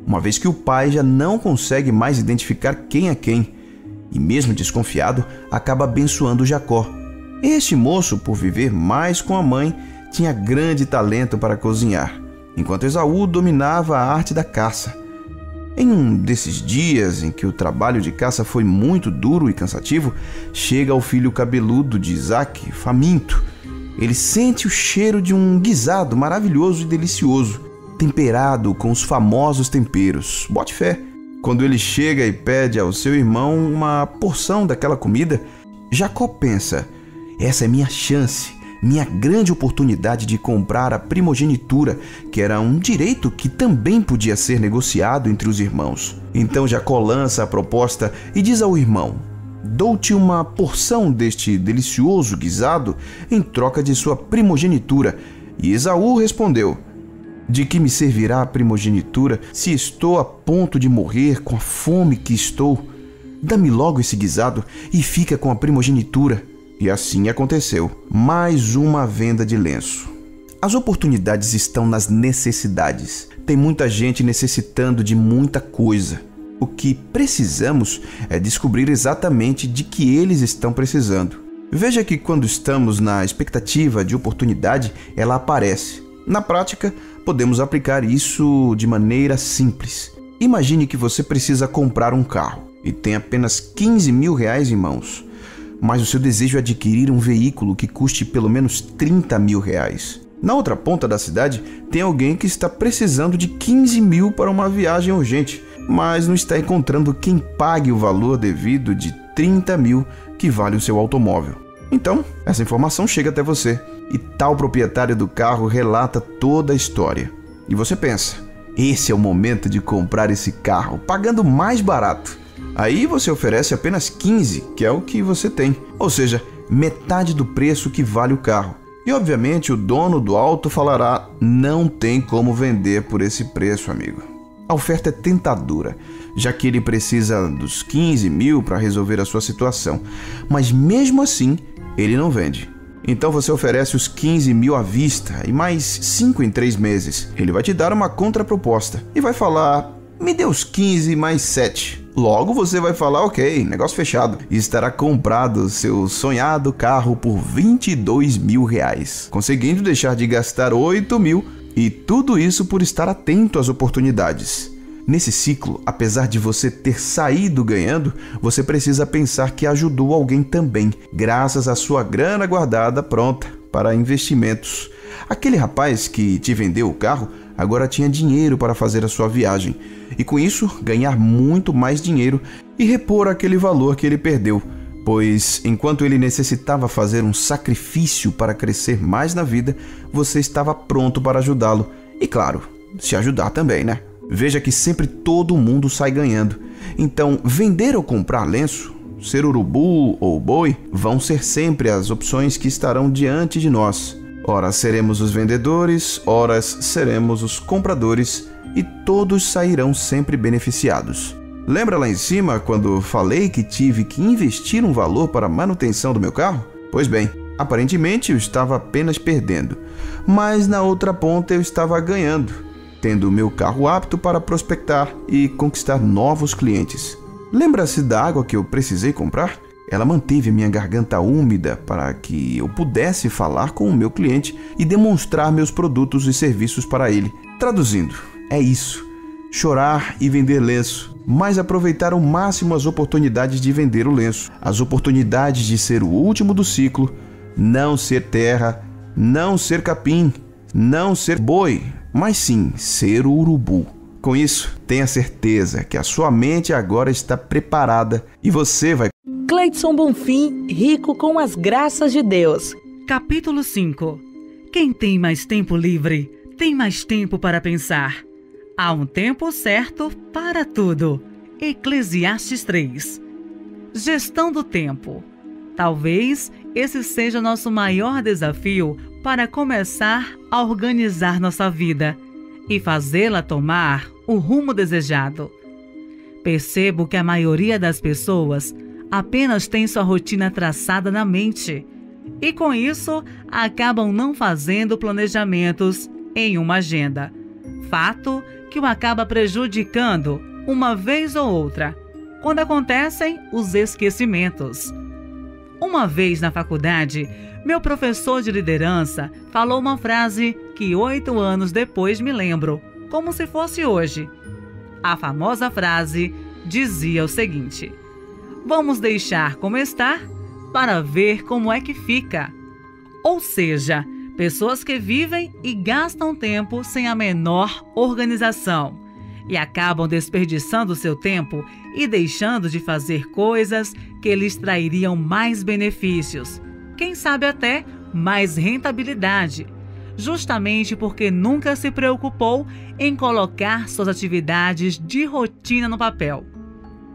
uma vez que o pai já não consegue mais identificar quem é quem, e mesmo desconfiado, acaba abençoando Jacó. Este moço, por viver mais com a mãe, tinha grande talento para cozinhar, enquanto Esaú dominava a arte da caça. Em um desses dias em que o trabalho de caça foi muito duro e cansativo, chega o filho cabeludo de Isaac, faminto. Ele sente o cheiro de um guisado maravilhoso e delicioso, temperado com os famosos temperos. Bote fé. Quando ele chega e pede ao seu irmão uma porção daquela comida, Jacó pensa: essa é minha chance, minha grande oportunidade de comprar a primogenitura, que era um direito que também podia ser negociado entre os irmãos. Então Jacó lança a proposta e diz ao irmão: dou-te uma porção deste delicioso guisado em troca de sua primogenitura. E Esaú respondeu: de que me servirá a primogenitura se estou a ponto de morrer com a fome que estou? Dá-me logo esse guisado e fica com a primogenitura. E assim aconteceu. Mais uma venda de lenço. As oportunidades estão nas necessidades. Tem muita gente necessitando de muita coisa. O que precisamos é descobrir exatamente de que eles estão precisando. Veja que quando estamos na expectativa de oportunidade, ela aparece. Na prática, podemos aplicar isso de maneira simples. Imagine que você precisa comprar um carro e tem apenas 15 mil reais em mãos, mas o seu desejo é adquirir um veículo que custe pelo menos 30 mil reais. Na outra ponta da cidade, tem alguém que está precisando de 15 mil para uma viagem urgente, mas não está encontrando quem pague o valor devido de 30 mil que vale o seu automóvel. Então, essa informação chega até você, e tal proprietário do carro relata toda a história. E você pensa: esse é o momento de comprar esse carro, pagando mais barato. Aí você oferece apenas 15, que é o que você tem, ou seja, metade do preço que vale o carro. E obviamente o dono do auto falará: não tem como vender por esse preço, amigo. A oferta é tentadora, já que ele precisa dos 15 mil para resolver a sua situação, mas mesmo assim ele não vende. Então você oferece os 15 mil à vista e mais 5 em 3 meses. Ele vai te dar uma contraproposta e vai falar: me dê os 15 mais 7. Logo você vai falar: ok, negócio fechado. E estará comprado seu sonhado carro por 22 mil reais, conseguindo deixar de gastar 8 mil, e tudo isso por estar atento às oportunidades. Nesse ciclo, apesar de você ter saído ganhando, você precisa pensar que ajudou alguém também, graças à sua grana guardada pronta para investimentos. Aquele rapaz que te vendeu o carro agora tinha dinheiro para fazer a sua viagem e, com isso, ganhar muito mais dinheiro e repor aquele valor que ele perdeu, pois enquanto ele necessitava fazer um sacrifício para crescer mais na vida, você estava pronto para ajudá-lo e, claro, se ajudar também, né? Veja que sempre todo mundo sai ganhando. Então, vender ou comprar lenço, ser urubu ou boi, vão ser sempre as opções que estarão diante de nós. Ora seremos os vendedores, ora seremos os compradores, e todos sairão sempre beneficiados. Lembra lá em cima quando falei que tive que investir um valor para a manutenção do meu carro? Pois bem, aparentemente eu estava apenas perdendo, mas na outra ponta eu estava ganhando, tendo o meu carro apto para prospectar e conquistar novos clientes. Lembra-se da água que eu precisei comprar? Ela manteve minha garganta úmida para que eu pudesse falar com o meu cliente e demonstrar meus produtos e serviços para ele. Traduzindo, é isso: chorar e vender lenço, mas aproveitar ao máximo as oportunidades de vender o lenço, as oportunidades de ser o último do ciclo, não ser terra, não ser capim, não ser boi, mas sim ser o urubu. Com isso, tenha certeza que a sua mente agora está preparada e você vai... Cleidson Bonfim, rico com as graças de Deus. Capítulo 5. Quem tem mais tempo livre, tem mais tempo para pensar. Há um tempo certo para tudo. Eclesiastes 3. Gestão do tempo. Talvez esse seja nosso maior desafio para começar a organizar nossa vida e fazê-la tomar o rumo desejado. Percebo que a maioria das pessoas apenas tem sua rotina traçada na mente e, com isso, acabam não fazendo planejamentos em uma agenda. Fato que o acaba prejudicando uma vez ou outra, quando acontecem os esquecimentos. Uma vez na faculdade, meu professor de liderança falou uma frase que 8 anos depois me lembro, como se fosse hoje. A famosa frase dizia o seguinte: vamos deixar como está para ver como é que fica. Ou seja, pessoas que vivem e gastam tempo sem a menor organização e acabam desperdiçando seu tempo e deixando de fazer coisas que lhes trairiam mais benefícios, quem sabe até mais rentabilidade, justamente porque nunca se preocupou em colocar suas atividades de rotina no papel.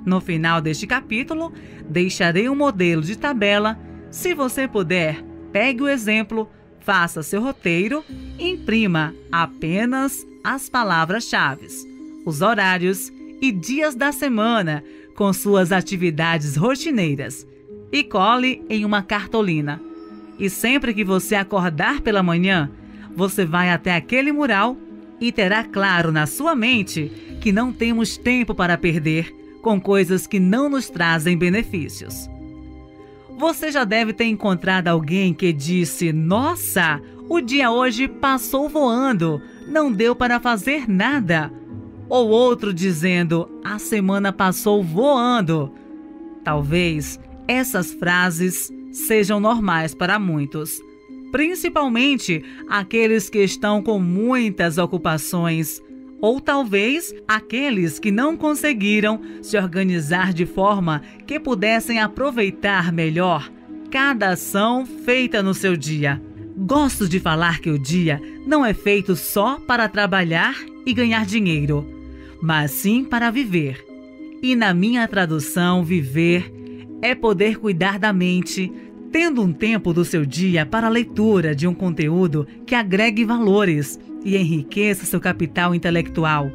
No final deste capítulo, deixarei um modelo de tabela. Se você puder, pegue o exemplo, faça seu roteiro e imprima apenas as palavras-chave, os horários e dias da semana com suas atividades rotineiras e cole em uma cartolina. E sempre que você acordar pela manhã, você vai até aquele mural e terá claro na sua mente que não temos tempo para perder com coisas que não nos trazem benefícios. Você já deve ter encontrado alguém que disse: nossa, o dia hoje passou voando, não deu para fazer nada. Ou outro dizendo: a semana passou voando. Talvez essas frases sejam normais para muitos, principalmente aqueles que estão com muitas ocupações, ou talvez aqueles que não conseguiram se organizar de forma que pudessem aproveitar melhor cada ação feita no seu dia. Gosto de falar que o dia não é feito só para trabalhar e ganhar dinheiro, mas sim para viver. E na minha tradução, viver é poder cuidar da mente, tendo um tempo do seu dia para a leitura de um conteúdo que agregue valores e enriqueça seu capital intelectual.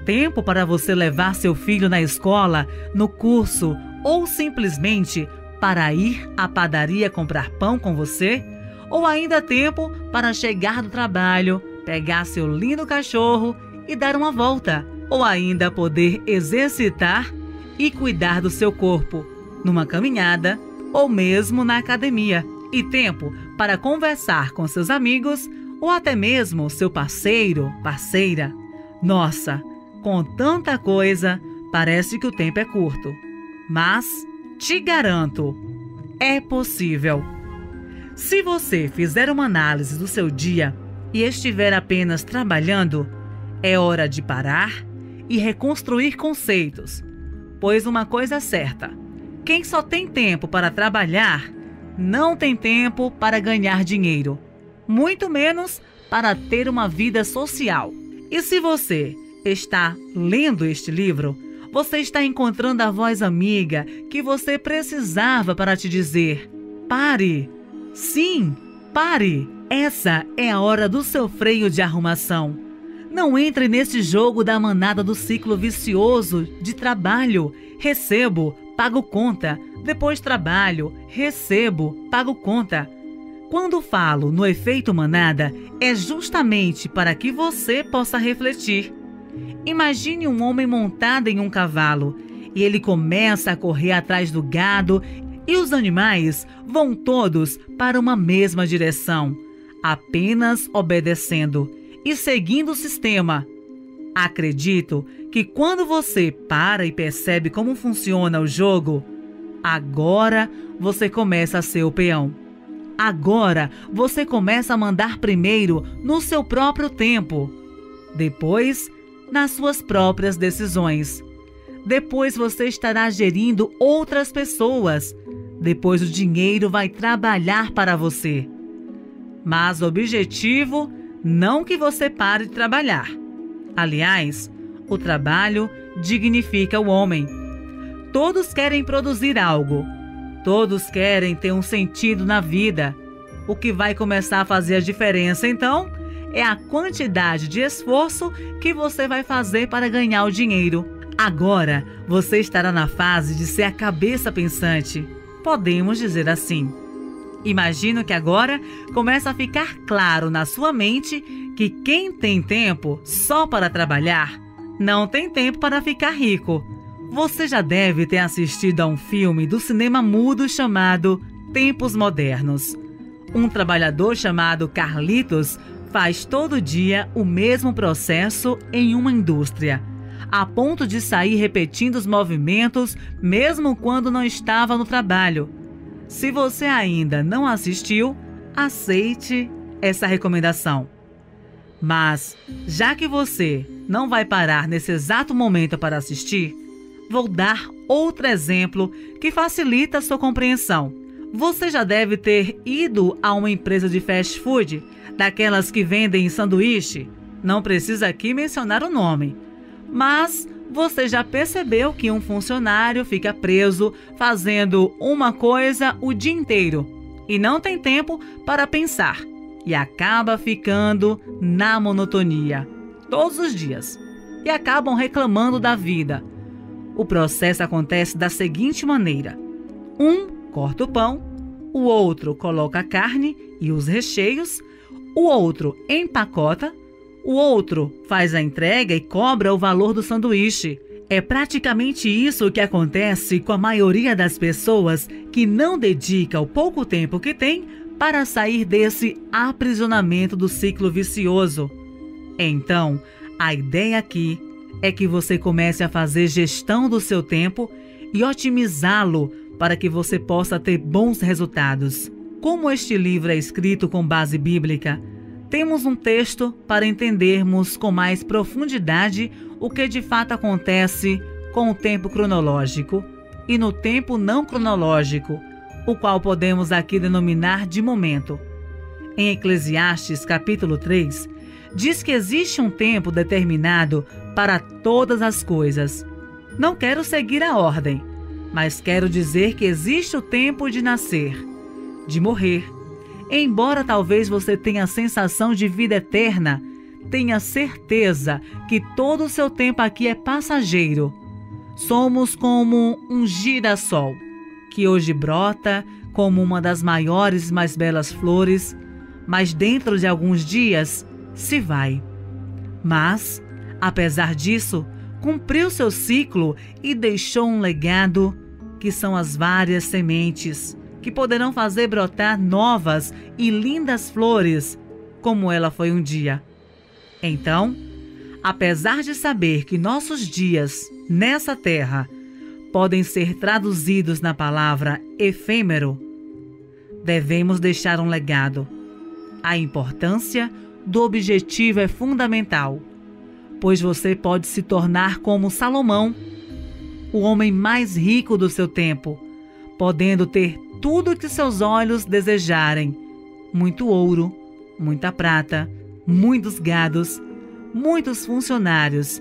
Tempo para você levar seu filho na escola, no curso ou simplesmente para ir à padaria comprar pão com você? Ou ainda tempo para chegar do trabalho, pegar seu lindo cachorro e dar uma volta? Ou ainda poder exercitar e cuidar do seu corpo, numa caminhada ou mesmo na academia? E tempo para conversar com seus amigos ou até mesmo seu parceiro, parceira? Nossa, com tanta coisa, parece que o tempo é curto. Mas te garanto, é possível. Se você fizer uma análise do seu dia e estiver apenas trabalhando, é hora de parar e reconstruir conceitos. Pois uma coisa é certa: quem só tem tempo para trabalhar, não tem tempo para ganhar dinheiro, muito menos para ter uma vida social. E se você está lendo este livro, você está encontrando a voz amiga que você precisava para te dizer: pare! Sim, pare! Essa é a hora do seu freio de arrumação. Não entre nesse jogo da manada do ciclo vicioso de trabalho, recebo, pago conta, depois trabalho, recebo, pago conta. Quando falo no efeito manada, é justamente para que você possa refletir. Imagine um homem montado em um cavalo e ele começa a correr atrás do gado e os animais vão todos para uma mesma direção, apenas obedecendo e seguindo o sistema. Acredito que quando você para e percebe como funciona o jogo, agora você começa a ser o peão. Agora você começa a mandar primeiro no seu próprio tempo, depois nas suas próprias decisões. Depois você estará gerindo outras pessoas. Depois o dinheiro vai trabalhar para você. Mas o objetivo, não que você pare de trabalhar. Aliás, o trabalho dignifica o homem. Todos querem produzir algo. Todos querem ter um sentido na vida. O que vai começar a fazer a diferença, então, é a quantidade de esforço que você vai fazer para ganhar o dinheiro. Agora, você estará na fase de ser a cabeça pensante. Podemos dizer assim. Imagino que agora começa a ficar claro na sua mente que quem tem tempo só para trabalhar, não tem tempo para ficar rico. Você já deve ter assistido a um filme do cinema mudo chamado Tempos Modernos. Um trabalhador chamado Carlitos faz todo dia o mesmo processo em uma indústria, a ponto de sair repetindo os movimentos mesmo quando não estava no trabalho. Se você ainda não assistiu, aceite essa recomendação. Mas, já que você não vai parar nesse exato momento para assistir, vou dar outro exemplo que facilita a sua compreensão. Você já deve ter ido a uma empresa de fast food, daquelas que vendem sanduíche. Não precisa aqui mencionar o nome. Mas você já percebeu que um funcionário fica preso fazendo uma coisa o dia inteiro e não tem tempo para pensar e acaba ficando na monotonia todos os dias e acabam reclamando da vida. O processo acontece da seguinte maneira: um corta o pão, o outro coloca a carne e os recheios, o outro empacota, o outro faz a entrega e cobra o valor do sanduíche. É praticamente isso que acontece com a maioria das pessoas que não dedica o pouco tempo que tem para sair desse aprisionamento do ciclo vicioso. Então, a ideia aqui é que você comece a fazer gestão do seu tempo e otimizá-lo para que você possa ter bons resultados. Como este livro é escrito com base bíblica, temos um texto para entendermos com mais profundidade o que de fato acontece com o tempo cronológico e no tempo não cronológico, o qual podemos aqui denominar de momento. Em Eclesiastes, capítulo 3, diz que existe um tempo determinado para todas as coisas. Não quero seguir a ordem, mas quero dizer que existe o tempo de nascer, de morrer. Embora talvez você tenha a sensação de vida eterna, tenha certeza que todo o seu tempo aqui é passageiro. Somos como um girassol, que hoje brota como uma das maiores e mais belas flores, mas dentro de alguns dias se vai. Mas, apesar disso, cumpriu seu ciclo e deixou um legado, que são as várias sementes, que poderão fazer brotar novas e lindas flores, como ela foi um dia. Então, apesar de saber que nossos dias nessa terra podem ser traduzidos na palavra efêmero, devemos deixar um legado. A importância do objetivo é fundamental, pois você pode se tornar como Salomão, o homem mais rico do seu tempo, podendo ter tudo o que seus olhos desejarem: muito ouro, muita prata, muitos gados, muitos funcionários,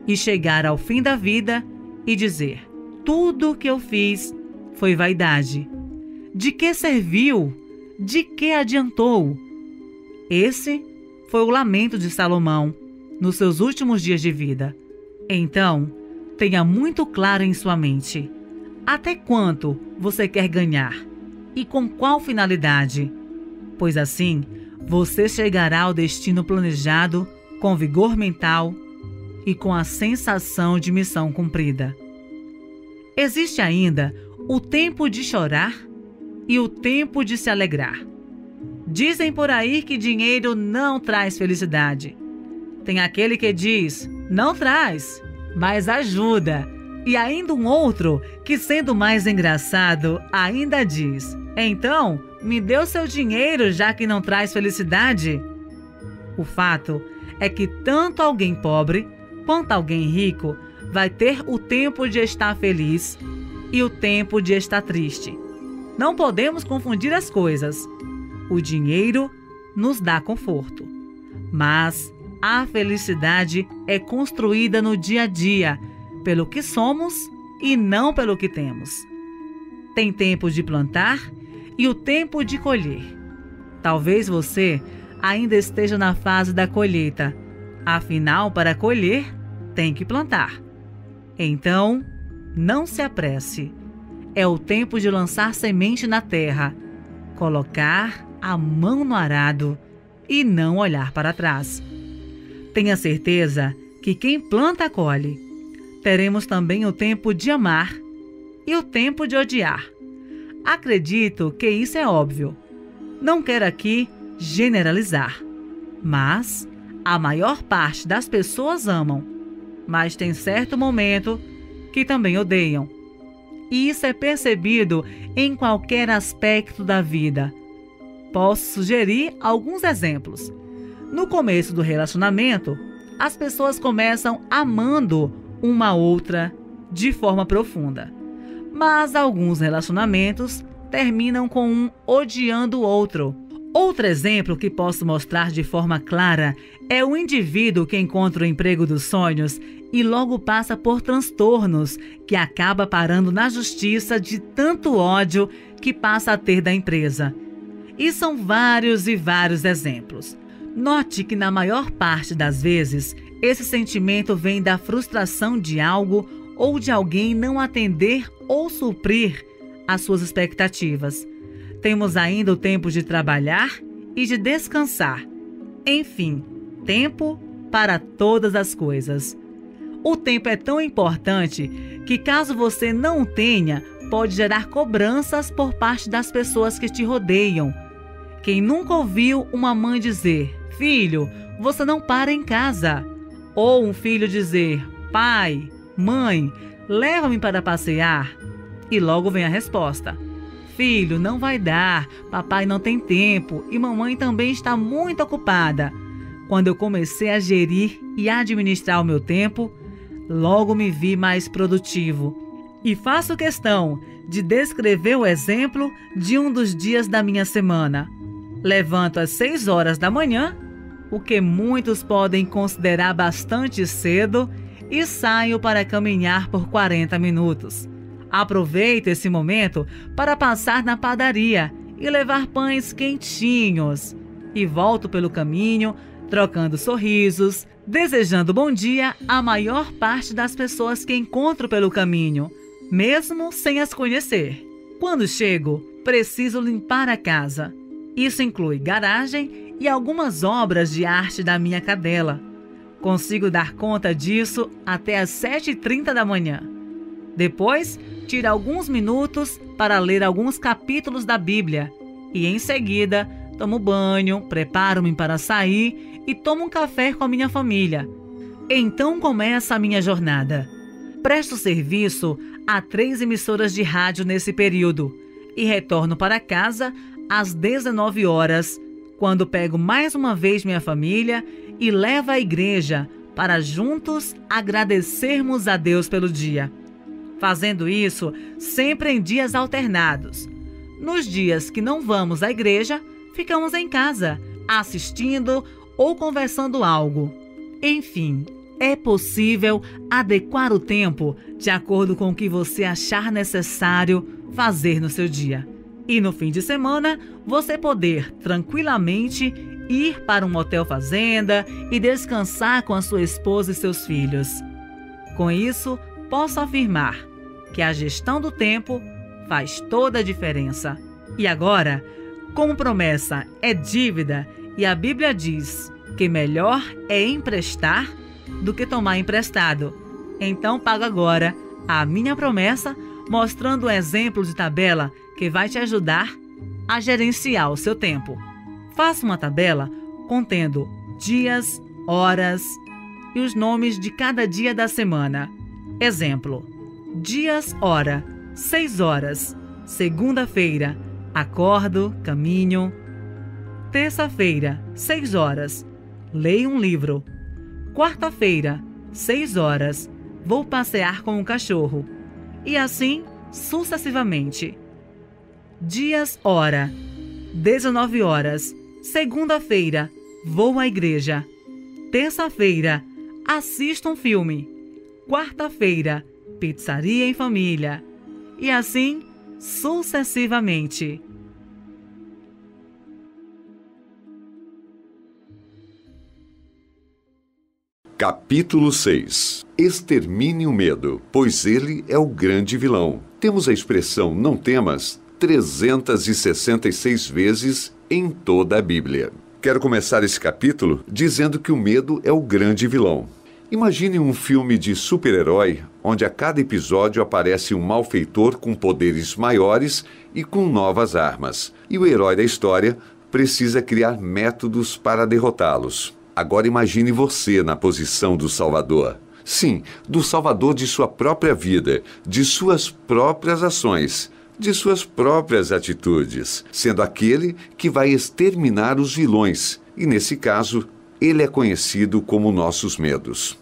e chegar ao fim da vida e dizer: tudo o que eu fiz foi vaidade. De que serviu? De que adiantou? Esse foi o lamento de Salomão nos seus últimos dias de vida. Então, tenha muito claro em sua mente: até quanto você quer ganhar e com qual finalidade? Pois assim, você chegará ao destino planejado com vigor mental e com a sensação de missão cumprida. Existe ainda o tempo de chorar e o tempo de se alegrar. Dizem por aí que dinheiro não traz felicidade. Tem aquele que diz: não traz, mas ajuda. E ainda um outro que, sendo mais engraçado, ainda diz: então, me dê o seu dinheiro, já que não traz felicidade. O fato é que tanto alguém pobre quanto alguém rico vai ter o tempo de estar feliz e o tempo de estar triste. Não podemos confundir as coisas. O dinheiro nos dá conforto, mas a felicidade é construída no dia a dia, pelo que somos e não pelo que temos. Tem tempo de plantar e o tempo de colher. Talvez você ainda esteja na fase da colheita. Afinal, para colher, tem que plantar. Então, não se apresse. É o tempo de lançar semente na terra, colocar a mão no arado e não olhar para trás. Tenha certeza que quem planta colhe. Teremos também o tempo de amar e o tempo de odiar. Acredito que isso é óbvio. Não quero aqui generalizar, mas a maior parte das pessoas amam, mas tem certo momento que também odeiam. E isso é percebido em qualquer aspecto da vida. Posso sugerir alguns exemplos. No começo do relacionamento, as pessoas começam amando uma outra de forma profunda. Mas alguns relacionamentos terminam com um odiando o outro. Outro exemplo que posso mostrar de forma clara é o indivíduo que encontra o emprego dos sonhos e logo passa por transtornos, que acaba parando na justiça de tanto ódio que passa a ter da empresa. E são vários e vários exemplos. Note que na maior parte das vezes, esse sentimento vem da frustração de algo ou de alguém não atender ou suprir as suas expectativas. Temos ainda o tempo de trabalhar e de descansar. Enfim, tempo para todas as coisas. O tempo é tão importante que, caso você não o tenha, pode gerar cobranças por parte das pessoas que te rodeiam. Quem nunca ouviu uma mãe dizer: filho, você não para em casa? Ou um filho dizer: pai, mãe, leva-me para passear? E logo vem a resposta: filho, não vai dar, papai não tem tempo e mamãe também está muito ocupada. Quando eu comecei a gerir e administrar o meu tempo, logo me vi mais produtivo. E faço questão de descrever o exemplo de um dos dias da minha semana. Levanto às 6 horas da manhã, o que muitos podem considerar bastante cedo, e saio para caminhar por 40 minutos. Aproveito esse momento para passar na padaria e levar pães quentinhos. E volto pelo caminho, trocando sorrisos, desejando bom dia à maior parte das pessoas que encontro pelo caminho, mesmo sem as conhecer. Quando chego, preciso limpar a casa. Isso inclui garagem e algumas obras de arte da minha cadela. Consigo dar conta disso até às 7h30 da manhã. Depois, tiro alguns minutos para ler alguns capítulos da Bíblia e, em seguida, tomo banho, preparo-me para sair e tomo um café com a minha família. Então começa a minha jornada. Presto serviço a 3 emissoras de rádio nesse período e retorno para casa às 19 horas, quando pego mais uma vez minha família e levo à igreja para juntos agradecermos a Deus pelo dia. Fazendo isso sempre em dias alternados. Nos dias que não vamos à igreja, ficamos em casa, assistindo ou conversando algo. Enfim, é possível adequar o tempo de acordo com o que você achar necessário fazer no seu dia. E no fim de semana, você poder tranquilamente ir para um motel fazenda e descansar com a sua esposa e seus filhos. Com isso, posso afirmar que a gestão do tempo faz toda a diferença. E agora, como promessa é dívida e a Bíblia diz que melhor é emprestar do que tomar emprestado, então pago agora a minha promessa mostrando um exemplo de tabela que vai te ajudar a gerenciar o seu tempo. Faça uma tabela contendo dias, horas e os nomes de cada dia da semana. Exemplo: dias, hora, 6 horas. Segunda-feira, acordo, caminho. Terça-feira, 6 horas, leio um livro. Quarta-feira, 6 horas, vou passear com o cachorro. E assim sucessivamente. Dias, hora, 19 horas. Segunda-feira, vou à igreja. Terça-feira, assisto um filme. Quarta-feira, pizzaria em família. E assim sucessivamente. Capítulo 6. Extermine o medo, pois ele é o grande vilão. Temos a expressão não temas 366 vezes em toda a Bíblia. Quero começar esse capítulo dizendo que o medo é o grande vilão. Imagine um filme de super-herói onde a cada episódio aparece um malfeitor com poderes maiores e com novas armas. E o herói da história precisa criar métodos para derrotá-los. Agora imagine você na posição do Salvador. Sim, do Salvador de sua própria vida, de suas próprias ações, de suas próprias atitudes, sendo aquele que vai exterminar os vilões. E nesse caso, ele é conhecido como nossos medos.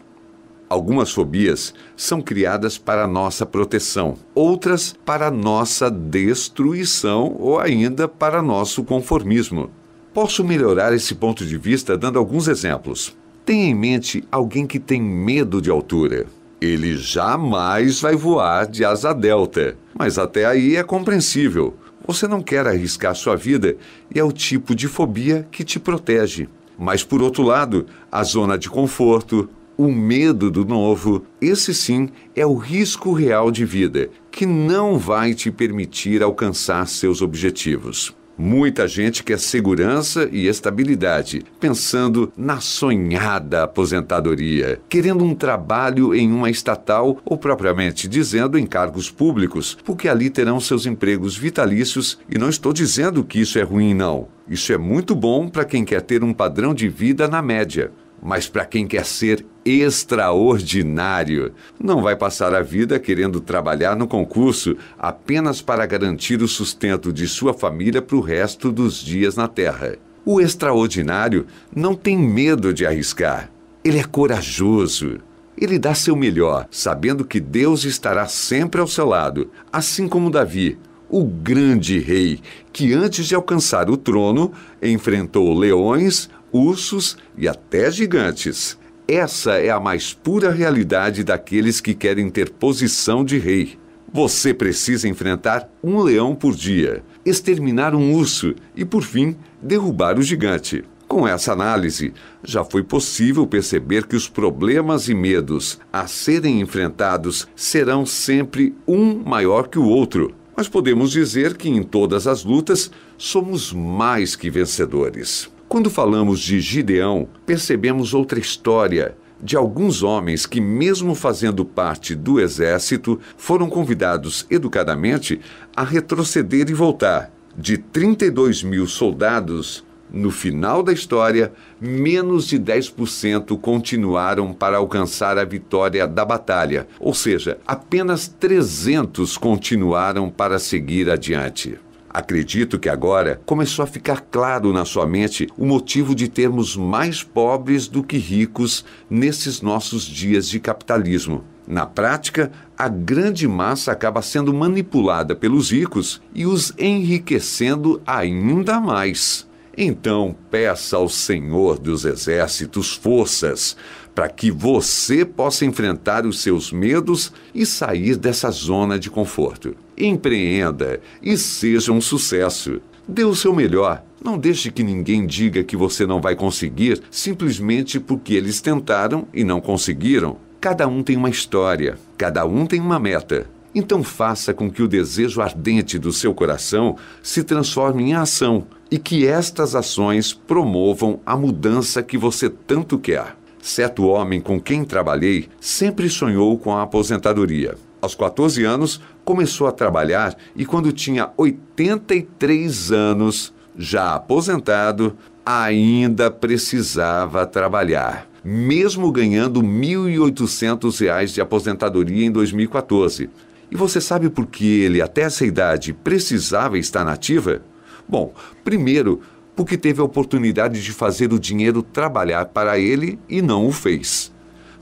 Algumas fobias são criadas para nossa proteção, outras para nossa destruição ou ainda para nosso conformismo. Posso melhorar esse ponto de vista dando alguns exemplos. Tenha em mente alguém que tem medo de altura. Ele jamais vai voar de asa delta, mas até aí é compreensível. Você não quer arriscar sua vida e é o tipo de fobia que te protege. Mas, por outro lado, a zona de conforto, o medo do novo, esse sim é o risco real de vida, que não vai te permitir alcançar seus objetivos. Muita gente quer segurança e estabilidade, pensando na sonhada aposentadoria, querendo um trabalho em uma estatal ou, propriamente dizendo, em cargos públicos, porque ali terão seus empregos vitalícios, e não estou dizendo que isso é ruim, não. Isso é muito bom para quem quer ter um padrão de vida na média. Mas para quem quer ser extraordinário, não vai passar a vida querendo trabalhar no concurso apenas para garantir o sustento de sua família para o resto dos dias na Terra. O extraordinário não tem medo de arriscar. Ele é corajoso. Ele dá seu melhor, sabendo que Deus estará sempre ao seu lado, assim como Davi, o grande rei, que antes de alcançar o trono, enfrentou leões, ursos e até gigantes. Essa é a mais pura realidade daqueles que querem ter posição de rei. Você precisa enfrentar um leão por dia, exterminar um urso e, por fim, derrubar o gigante. Com essa análise, já foi possível perceber que os problemas e medos a serem enfrentados serão sempre um maior que o outro. Mas podemos dizer que em todas as lutas somos mais que vencedores. Quando falamos de Gideão, percebemos outra história de alguns homens que, mesmo fazendo parte do exército, foram convidados educadamente a retroceder e voltar. De 32 mil soldados, no final da história, menos de 10% continuaram para alcançar a vitória da batalha, ou seja, apenas 300 continuaram para seguir adiante. Acredito que agora começou a ficar claro na sua mente o motivo de termos mais pobres do que ricos nesses nossos dias de capitalismo. Na prática, a grande massa acaba sendo manipulada pelos ricos e os enriquecendo ainda mais. Então, peça ao Senhor dos Exércitos forças para que você possa enfrentar os seus medos e sair dessa zona de conforto. Empreenda e seja um sucesso. Dê o seu melhor. Não deixe que ninguém diga que você não vai conseguir simplesmente porque eles tentaram e não conseguiram. Cada um tem uma história, cada um tem uma meta. Então faça com que o desejo ardente do seu coração se transforme em ação e que estas ações promovam a mudança que você tanto quer. Certo homem com quem trabalhei sempre sonhou com a aposentadoria. Aos 14 anos, começou a trabalhar e quando tinha 83 anos, já aposentado, ainda precisava trabalhar. Mesmo ganhando R$ 1.800 de aposentadoria em 2014. E você sabe por que ele, até essa idade, precisava estar na ativa? Bom, primeiro, porque teve a oportunidade de fazer o dinheiro trabalhar para ele e não o fez.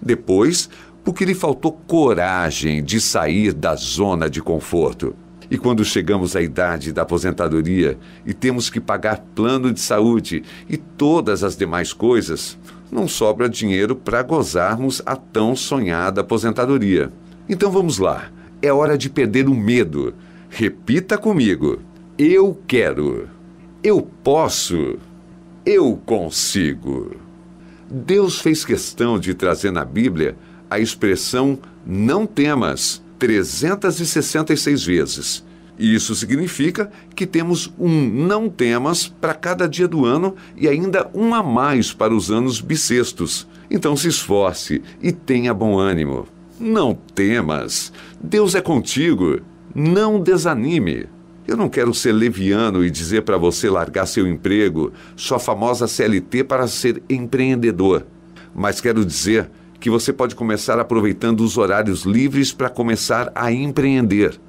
Depois, porque lhe faltou coragem de sair da zona de conforto. E quando chegamos à idade da aposentadoria e temos que pagar plano de saúde e todas as demais coisas, não sobra dinheiro para gozarmos a tão sonhada aposentadoria. Então vamos lá. É hora de perder o medo. Repita comigo. Eu quero. Eu posso. Eu consigo. Deus fez questão de trazer na Bíblia a expressão não temas 366 vezes. E isso significa que temos um não temas para cada dia do ano e ainda um a mais para os anos bissextos. Então se esforce e tenha bom ânimo. Não temas. Deus é contigo. Não desanime. Eu não quero ser leviano e dizer para você largar seu emprego, sua famosa CLT, para ser empreendedor. Mas quero dizer que você pode começar aproveitando os horários livres para começar a empreender.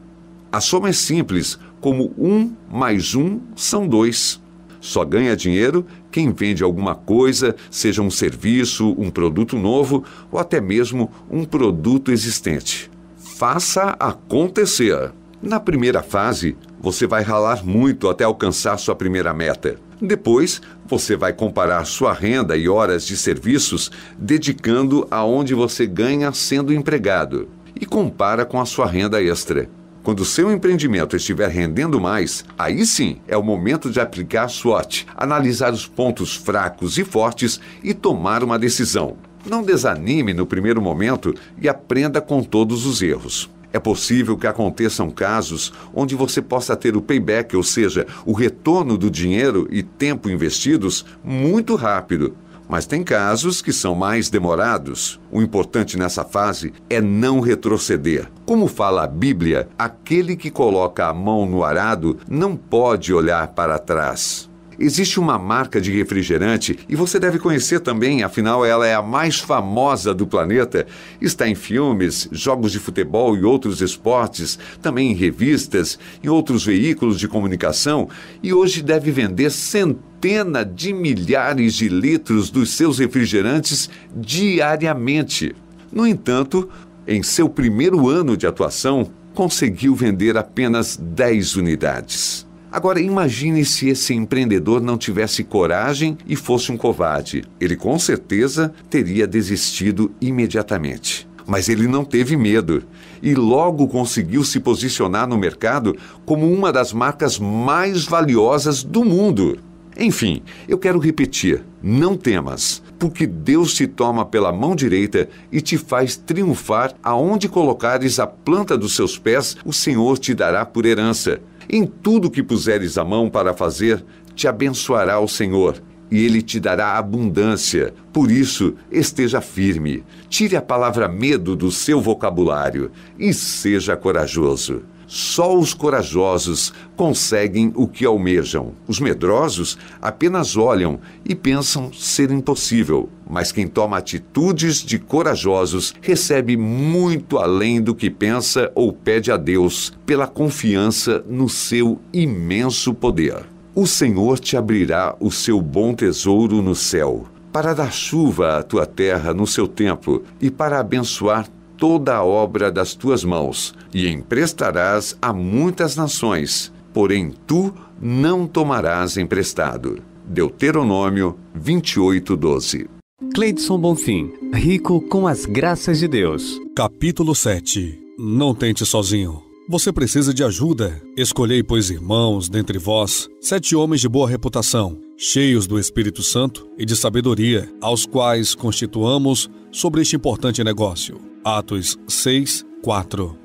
A soma é simples, como 1 mais 1 são 2. Só ganha dinheiro quem vende alguma coisa, seja um serviço, um produto novo ou até mesmo um produto existente. Faça acontecer. Na primeira fase, você vai ralar muito até alcançar sua primeira meta. Depois, você vai comparar sua renda e horas de serviços dedicando aonde você ganha sendo empregado e compara com a sua renda extra. Quando o seu empreendimento estiver rendendo mais, aí sim é o momento de aplicar SWOT, analisar os pontos fracos e fortes e tomar uma decisão. Não desanime no primeiro momento e aprenda com todos os erros. É possível que aconteçam casos onde você possa ter o payback, ou seja, o retorno do dinheiro e tempo investidos muito rápido. Mas tem casos que são mais demorados. O importante nessa fase é não retroceder. Como fala a Bíblia, aquele que coloca a mão no arado não pode olhar para trás. Existe uma marca de refrigerante e você deve conhecer também, afinal ela é a mais famosa do planeta. Está em filmes, jogos de futebol e outros esportes, também em revistas, em outros veículos de comunicação e hoje deve vender centenas de milhares de litros dos seus refrigerantes diariamente. No entanto, em seu primeiro ano de atuação, conseguiu vender apenas 10 unidades. Agora, imagine se esse empreendedor não tivesse coragem e fosse um covarde. Ele com certeza teria desistido imediatamente. Mas ele não teve medo e logo conseguiu se posicionar no mercado como uma das marcas mais valiosas do mundo. Enfim, eu quero repetir, não temas, porque Deus te toma pela mão direita e te faz triunfar aonde colocares a planta dos seus pés, o Senhor te dará por herança. Em tudo que puseres a mão para fazer, te abençoará o Senhor, e Ele te dará abundância. Por isso, esteja firme, tire a palavra medo do seu vocabulário e seja corajoso. Só os corajosos conseguem o que almejam. Os medrosos apenas olham e pensam ser impossível. Mas quem toma atitudes de corajosos recebe muito além do que pensa ou pede a Deus, pela confiança no seu imenso poder. O Senhor te abrirá o seu bom tesouro no céu, para dar chuva à tua terra no seu tempo e para abençoar toda a obra das tuas mãos, e emprestarás a muitas nações, porém tu não tomarás emprestado. Deuteronômio 28:12. Cleidson Bonfim, rico com as graças de Deus. Capítulo 7. Não tente sozinho. Você precisa de ajuda. Escolhei, pois, irmãos, dentre vós, 7 homens de boa reputação, cheios do Espírito Santo e de sabedoria, aos quais constituamos sobre este importante negócio. Atos 6:4.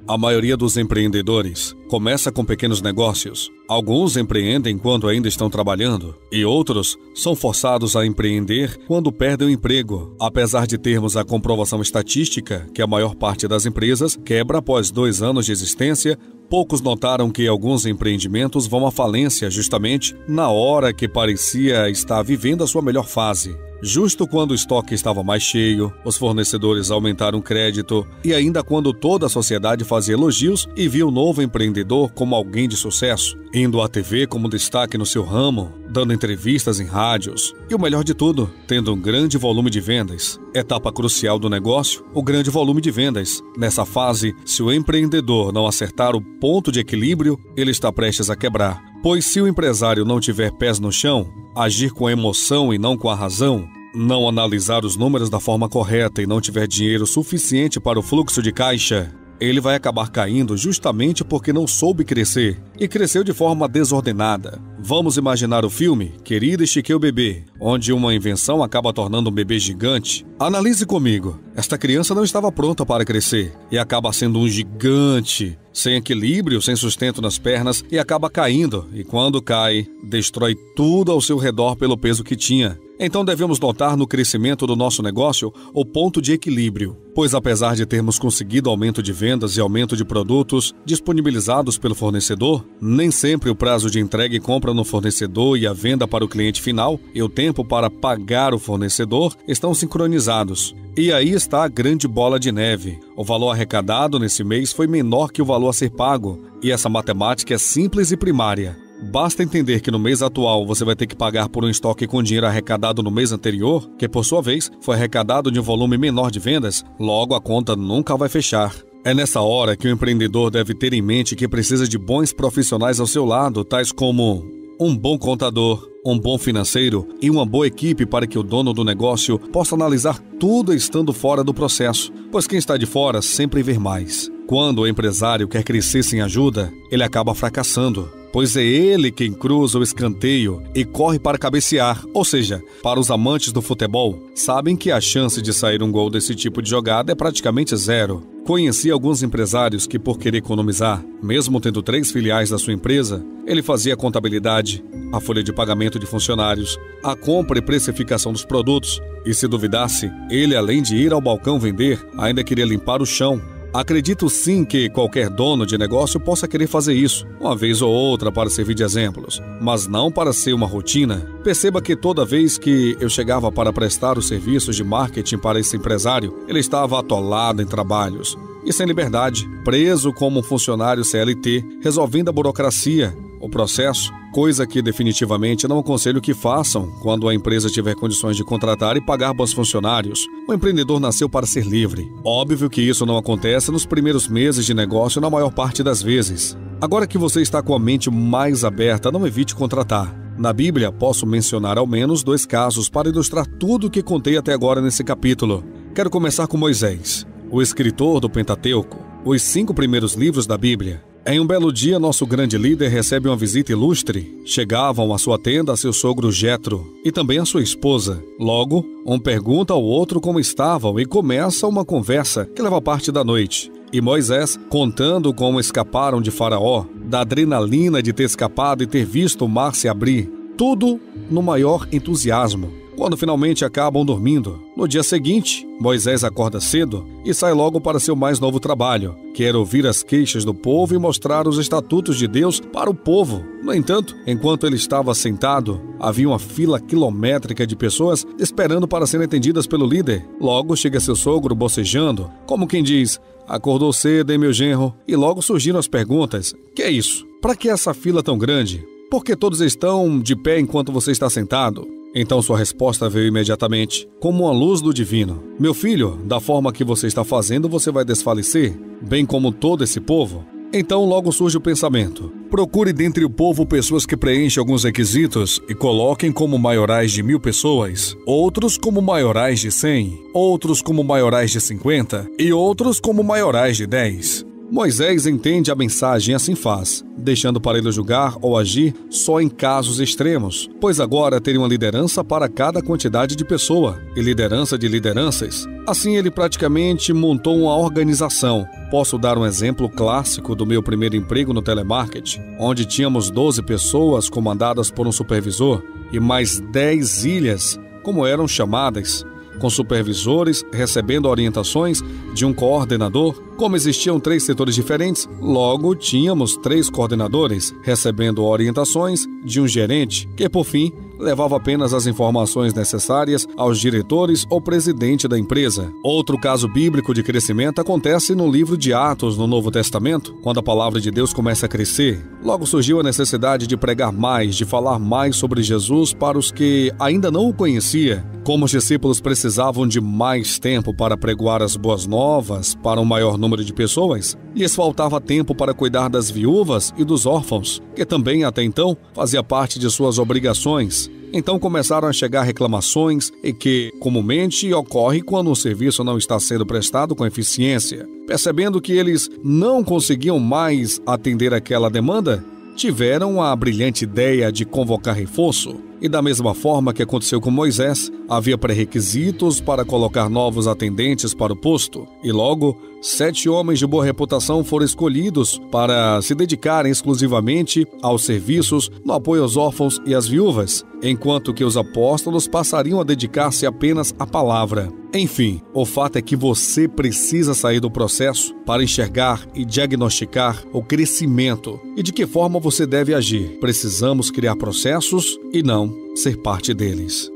A maioria dos empreendedores começa com pequenos negócios. Alguns empreendem quando ainda estão trabalhando e outros são forçados a empreender quando perdem o emprego. Apesar de termos a comprovação estatística que a maior parte das empresas quebra após 2 anos de existência, poucos notaram que alguns empreendimentos vão à falência justamente na hora que parecia estar vivendo a sua melhor fase. Justo quando o estoque estava mais cheio, os fornecedores aumentaram o crédito e ainda quando toda a sociedade fazia elogios e via o novo empreendedor como alguém de sucesso, indo à TV como destaque no seu ramo, dando entrevistas em rádios e o melhor de tudo, tendo um grande volume de vendas. Etapa crucial do negócio, o grande volume de vendas. Nessa fase, se o empreendedor não acertar o ponto de equilíbrio, ele está prestes a quebrar. Pois se o empresário não tiver pés no chão, agir com a emoção e não com a razão, não analisar os números da forma correta e não tiver dinheiro suficiente para o fluxo de caixa, ele vai acabar caindo justamente porque não soube crescer e cresceu de forma desordenada. Vamos imaginar o filme Querida, Estiquei o Bebê, onde uma invenção acaba tornando um bebê gigante. Analise comigo. Esta criança não estava pronta para crescer e acaba sendo um gigante, sem equilíbrio, sem sustento nas pernas e acaba caindo. E quando cai, destrói tudo ao seu redor pelo peso que tinha. Então devemos notar no crescimento do nosso negócio o ponto de equilíbrio, pois apesar de termos conseguido aumento de vendas e aumento de produtos disponibilizados pelo fornecedor, nem sempre o prazo de entrega e compra no fornecedor e a venda para o cliente final e o tempo para pagar o fornecedor estão sincronizados. E aí está a grande bola de neve. O valor arrecadado nesse mês foi menor que o valor a ser pago, e essa matemática é simples e primária. Basta entender que no mês atual você vai ter que pagar por um estoque com dinheiro arrecadado no mês anterior, que por sua vez foi arrecadado de um volume menor de vendas, logo a conta nunca vai fechar. É nessa hora que o empreendedor deve ter em mente que precisa de bons profissionais ao seu lado, tais como um bom contador, um bom financeiro e uma boa equipe para que o dono do negócio possa analisar tudo estando fora do processo, pois quem está de fora sempre vê mais. Quando o empresário quer crescer sem ajuda, ele acaba fracassando, pois é ele quem cruza o escanteio e corre para cabecear, ou seja, para os amantes do futebol, sabem que a chance de sair um gol desse tipo de jogada é praticamente zero. Conheci alguns empresários que, por querer economizar, mesmo tendo 3 filiais da sua empresa, ele fazia a contabilidade, a folha de pagamento de funcionários, a compra e precificação dos produtos, e se duvidasse, ele, além de ir ao balcão vender, ainda queria limpar o chão. Acredito sim que qualquer dono de negócio possa querer fazer isso, uma vez ou outra para servir de exemplos, mas não para ser uma rotina. Perceba que toda vez que eu chegava para prestar os serviços de marketing para esse empresário, ele estava atolado em trabalhos e sem liberdade, preso como um funcionário CLT, resolvendo a burocracia, o processo, coisa que definitivamente não aconselho que façam quando a empresa tiver condições de contratar e pagar bons funcionários. O empreendedor nasceu para ser livre. Óbvio que isso não acontece nos primeiros meses de negócio na maior parte das vezes. Agora que você está com a mente mais aberta, não evite contratar. Na Bíblia, posso mencionar ao menos 2 casos para ilustrar tudo o que contei até agora nesse capítulo. Quero começar com Moisés, o escritor do Pentateuco, os 5 primeiros livros da Bíblia. Em um belo dia, nosso grande líder recebe uma visita ilustre. Chegavam à sua tenda seu sogro Jetro e também a sua esposa. Logo, um pergunta ao outro como estavam e começa uma conversa que leva parte da noite. E Moisés, contando como escaparam de Faraó, da adrenalina de ter escapado e ter visto o mar se abrir, tudo no maior entusiasmo. Quando finalmente acabam dormindo, no dia seguinte, Moisés acorda cedo e sai logo para seu mais novo trabalho, que era ouvir as queixas do povo e mostrar os estatutos de Deus para o povo. No entanto, enquanto ele estava sentado, havia uma fila quilométrica de pessoas esperando para serem atendidas pelo líder. Logo chega seu sogro bocejando, como quem diz: acordou cedo, hein, meu genro? E logo surgiram as perguntas: que é isso? Para que essa fila tão grande? Por que todos estão de pé enquanto você está sentado? Então sua resposta veio imediatamente, como uma luz do divino. Meu filho, da forma que você está fazendo, você vai desfalecer, bem como todo esse povo. Então logo surge o pensamento: procure dentre o povo pessoas que preenchem alguns requisitos e coloquem como maiorais de 1000 pessoas, outros como maiorais de 100, outros como maiorais de 50 e outros como maiorais de 10. Moisés entende a mensagem e assim faz, deixando para ele julgar ou agir só em casos extremos, pois agora teria uma liderança para cada quantidade de pessoa e liderança de lideranças. Assim ele praticamente montou uma organização. Posso dar um exemplo clássico do meu primeiro emprego no telemarketing, onde tínhamos 12 pessoas comandadas por um supervisor e mais 10 ilhas, como eram chamadas, com supervisores recebendo orientações de um coordenador. Como existiam 3 setores diferentes, logo tínhamos 3 coordenadores recebendo orientações de um gerente, que por fim levava apenas as informações necessárias aos diretores ou presidente da empresa. Outro caso bíblico de crescimento acontece no livro de Atos, no Novo Testamento, quando a palavra de Deus começa a crescer. Logo surgiu a necessidade de pregar mais, de falar mais sobre Jesus para os que ainda não o conheciam. Como os discípulos precisavam de mais tempo para pregoar as boas novas para um maior número de pessoas, lhes faltava tempo para cuidar das viúvas e dos órfãos, que também até então fazia parte de suas obrigações. Então começaram a chegar reclamações, e que comumente ocorre quando um serviço não está sendo prestado com eficiência. Percebendo que eles não conseguiam mais atender aquela demanda, tiveram a brilhante ideia de convocar reforço. E da mesma forma que aconteceu com Moisés, havia pré-requisitos para colocar novos atendentes para o posto. E logo, 7 homens de boa reputação foram escolhidos para se dedicarem exclusivamente aos serviços no apoio aos órfãos e às viúvas, enquanto que os apóstolos passariam a dedicar-se apenas à palavra. Enfim, o fato é que você precisa sair do processo para enxergar e diagnosticar o crescimento e de que forma você deve agir. Precisamos criar processos e não ser parte deles.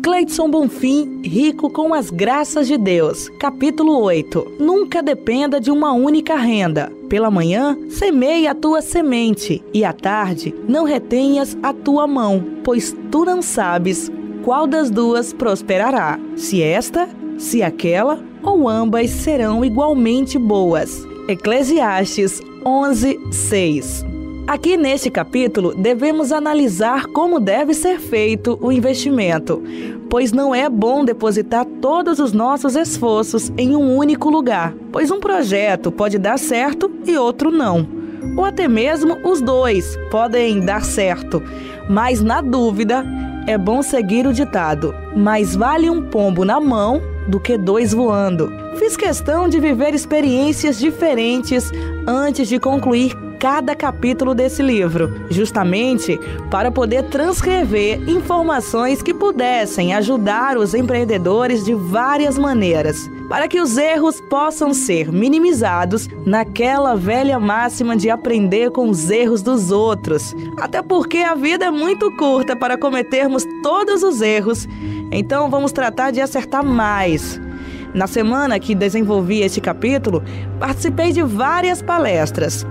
Cleidson Bonfim, rico com as graças de Deus. Capítulo 8. Nunca dependa de uma única renda. Pela manhã, semeie a tua semente, e à tarde não retenhas a tua mão, pois tu não sabes qual das duas prosperará, se esta, se aquela, ou ambas serão igualmente boas. Eclesiastes 11:6. Aqui neste capítulo, devemos analisar como deve ser feito o investimento, pois não é bom depositar todos os nossos esforços em um único lugar, pois um projeto pode dar certo e outro não, ou até mesmo os dois podem dar certo, mas na dúvida é bom seguir o ditado: mais vale um pombo na mão do que 2 voando. Fiz questão de viver experiências diferentes antes de concluir cada capítulo desse livro, justamente para poder transcrever informações que pudessem ajudar os empreendedores de várias maneiras, para que os erros possam ser minimizados naquela velha máxima de aprender com os erros dos outros. Até porque a vida é muito curta para cometermos todos os erros, então vamos tratar de acertar mais. Na semana que desenvolvi este capítulo, participei de várias palestras.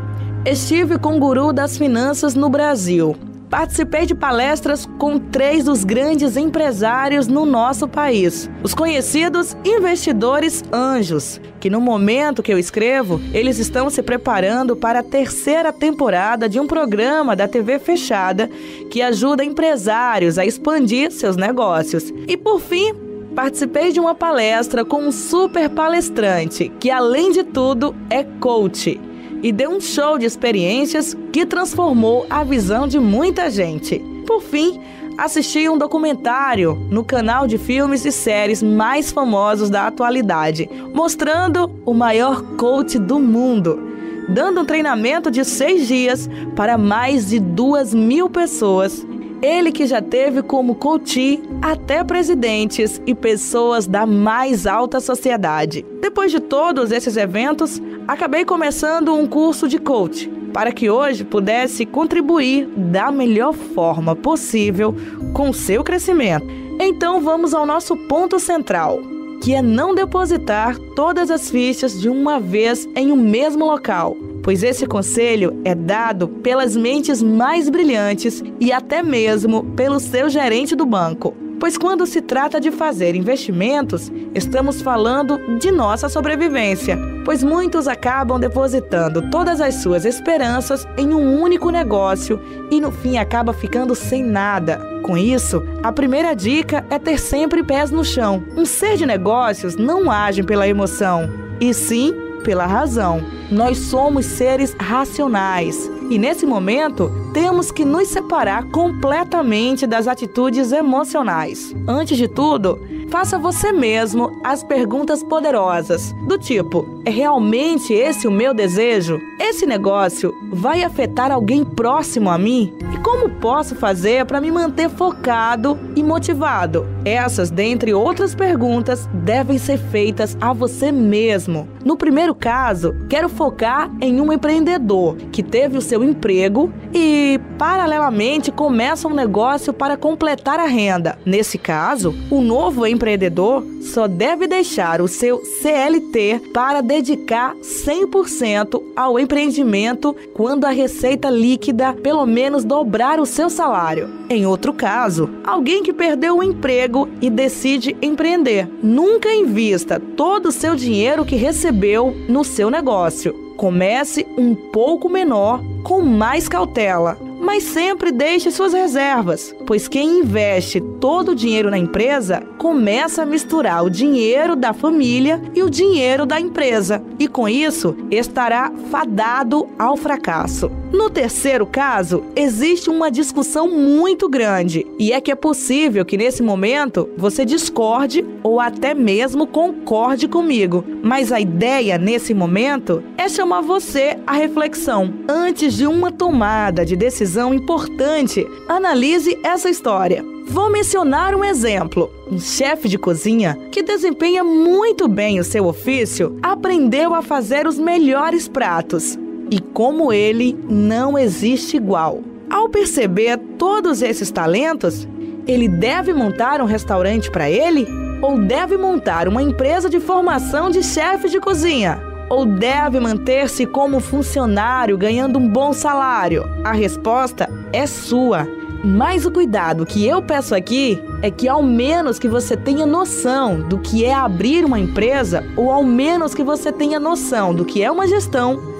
Estive com o guru das finanças no Brasil, Participei de palestras com 3 dos grandes empresários no nosso país, os conhecidos investidores anjos, que no momento que eu escrevo, eles estão se preparando para a 3ª temporada de um programa da TV fechada que ajuda empresários a expandir seus negócios. E por fim, participei de uma palestra com um super palestrante que, além de tudo, é coach, e deu um show de experiências que transformou a visão de muita gente. Por fim, assisti um documentário no canal de filmes e séries mais famosos da atualidade, mostrando o maior coach do mundo, dando um treinamento de 6 dias para mais de 2.000 pessoas. Ele que já teve como coach até presidentes e pessoas da mais alta sociedade. Depois de todos esses eventos, acabei começando um curso de coach, para que hoje pudesse contribuir da melhor forma possível com o seu crescimento. Então vamos ao nosso ponto central, que é não depositar todas as fichas de uma vez em um mesmo local, pois esse conselho é dado pelas mentes mais brilhantes e até mesmo pelo seu gerente do banco. Pois quando se trata de fazer investimentos, estamos falando de nossa sobrevivência, pois muitos acabam depositando todas as suas esperanças em um único negócio e no fim acaba ficando sem nada. Com isso, a primeira dica é ter sempre pés no chão. Um ser de negócios não age pela emoção, e sim pela razão. Nós somos seres racionais e nesse momento temos que nos separar completamente das atitudes emocionais. Antes de tudo, faça você mesmo as perguntas poderosas, do tipo: é realmente esse o meu desejo? Esse negócio vai afetar alguém próximo a mim? E como posso fazer para me manter focado e motivado? Essas, dentre outras perguntas, devem ser feitas a você mesmo. No primeiro caso, quero focar em um empreendedor que teve o seu emprego e, paralelamente, começa um negócio para completar a renda. Nesse caso, o novo empreendedor só deve deixar o seu CLT para dedicar 100% ao empreendimento quando a receita líquida pelo menos dobrar o seu salário. Em outro caso, alguém que perdeu o emprego e decide empreender. Nunca invista todo o seu dinheiro que recebeu no seu negócio. Comece um pouco menor, com mais cautela, mas sempre deixe suas reservas, pois quem investe todo o dinheiro na empresa começa a misturar o dinheiro da família e o dinheiro da empresa, e com isso estará fadado ao fracasso. No terceiro caso, existe uma discussão muito grande, e é que é possível que nesse momento você discorde ou até mesmo concorde comigo, mas a ideia nesse momento é chamar você à reflexão. Antes de uma tomada de decisão importante, analise essa história. Vou mencionar um exemplo. Um chefe de cozinha que desempenha muito bem o seu ofício aprendeu a fazer os melhores pratos. E como ele, não existe igual. Ao perceber todos esses talentos, ele deve montar um restaurante para ele? Ou deve montar uma empresa de formação de chefes de cozinha? Ou deve manter-se como funcionário ganhando um bom salário? A resposta é sua. Mas o cuidado que eu peço aqui é que ao menos que você tenha noção do que é abrir uma empresa, ou ao menos que você tenha noção do que é uma gestão,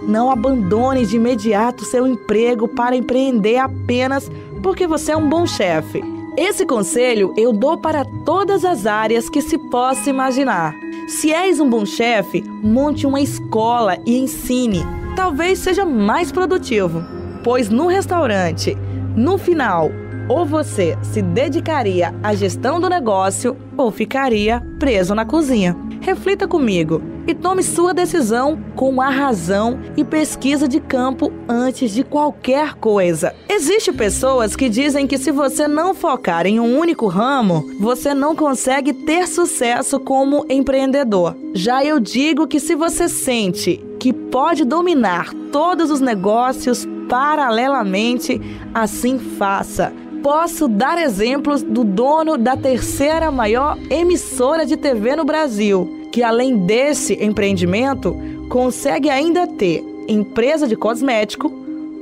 não abandone de imediato seu emprego para empreender apenas porque você é um bom chefe. Esse conselho eu dou para todas as áreas que se possa imaginar. Se és um bom chefe, monte uma escola e ensine. Talvez seja mais produtivo, pois no restaurante, no final, ou você se dedicaria à gestão do negócio ou ficaria preso na cozinha. Reflita comigo e tome sua decisão com a razão e pesquisa de campo antes de qualquer coisa. Existem pessoas que dizem que se você não focar em um único ramo, você não consegue ter sucesso como empreendedor. Já eu digo que se você sente que pode dominar todos os negócios paralelamente, assim faça. Posso dar exemplos do dono da terceira maior emissora de TV no Brasil, que além desse empreendimento, consegue ainda ter empresa de cosmético,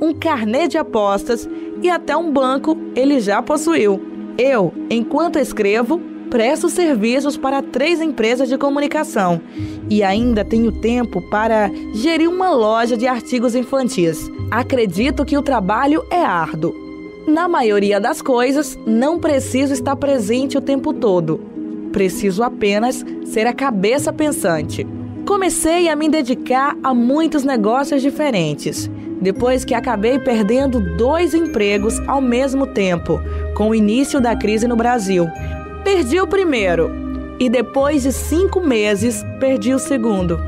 um carnê de apostas e até um banco ele já possuiu. Eu, enquanto escrevo, presto serviços para 3 empresas de comunicação e ainda tenho tempo para gerir uma loja de artigos infantis. Acredito que o trabalho é árduo. Na maioria das coisas, não preciso estar presente o tempo todo. Preciso apenas ser a cabeça pensante. Comecei a me dedicar a muitos negócios diferentes, depois que acabei perdendo 2 empregos ao mesmo tempo, com o início da crise no Brasil. Perdi o primeiro e depois de 5 meses perdi o segundo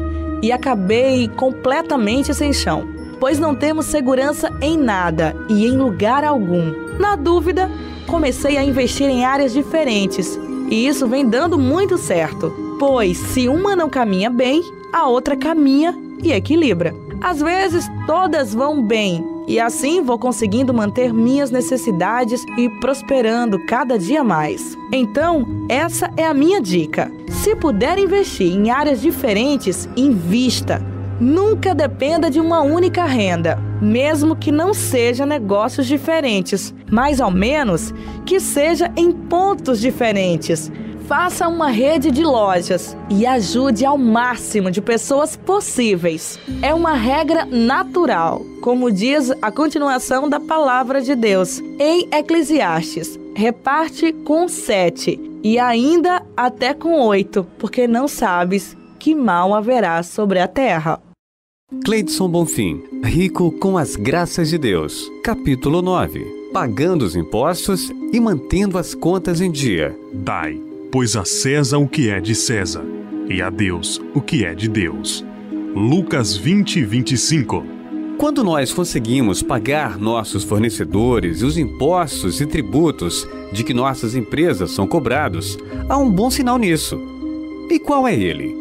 e acabei completamente sem chão, pois não temos segurança em nada e em lugar algum. Na dúvida, comecei a investir em áreas diferentes e isso vem dando muito certo, pois se uma não caminha bem, a outra caminha e equilibra. Às vezes todas vão bem e assim vou conseguindo manter minhas necessidades e prosperando cada dia mais. Então, essa é a minha dica. Se puder investir em áreas diferentes, invista. Nunca dependa de uma única renda, mesmo que não seja negócios diferentes, mas ao menos que seja em pontos diferentes. Faça uma rede de lojas e ajude ao máximo de pessoas possíveis. É uma regra natural, como diz a continuação da palavra de Deus em Eclesiastes. Reparte com 7 e ainda até com 8, porque não sabes que mal haverá sobre a terra. Cleidson Bonfim, Rico com as Graças de Deus, capítulo 9. Pagando os impostos e mantendo as contas em dia. Dai, pois a César o que é de César, e a Deus o que é de Deus. Lucas 20, 25. Quando nós conseguimos pagar nossos fornecedores e os impostos e tributos de que nossas empresas são cobrados, há um bom sinal nisso. E qual é ele?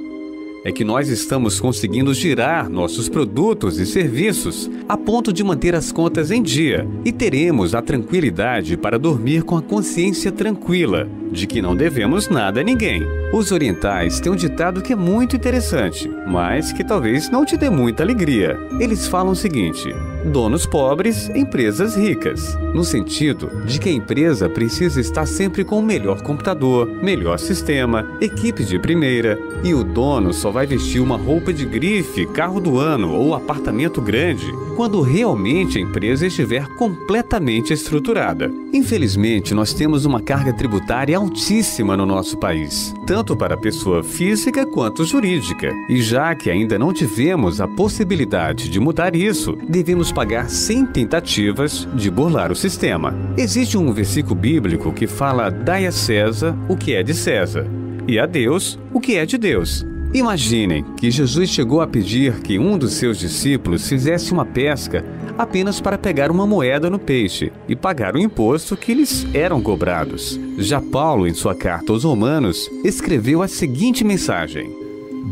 É que nós estamos conseguindo girar nossos produtos e serviços a ponto de manter as contas em dia e teremos a tranquilidade para dormir com a consciência tranquila de que não devemos nada a ninguém. Os orientais têm um ditado que é muito interessante, mas que talvez não te dê muita alegria. Eles falam o seguinte: donos pobres, empresas ricas, no sentido de que a empresa precisa estar sempre com o melhor computador, melhor sistema, equipe de primeira, e o dono só vai vestir uma roupa de grife, carro do ano ou apartamento grande quando realmente a empresa estiver completamente estruturada. Infelizmente, nós temos uma carga tributária altíssima no nosso país, tanto para a pessoa física quanto jurídica. E já que ainda não tivemos a possibilidade de mudar isso, devemos pagar sem tentativas de burlar o sistema. Existe um versículo bíblico que fala: dai a César o que é de César, e a Deus o que é de Deus. Imaginem que Jesus chegou a pedir que um dos seus discípulos fizesse uma pesca apenas para pegar uma moeda no peixe e pagar o imposto que lhes eram cobrados. Já Paulo, em sua carta aos Romanos, escreveu a seguinte mensagem: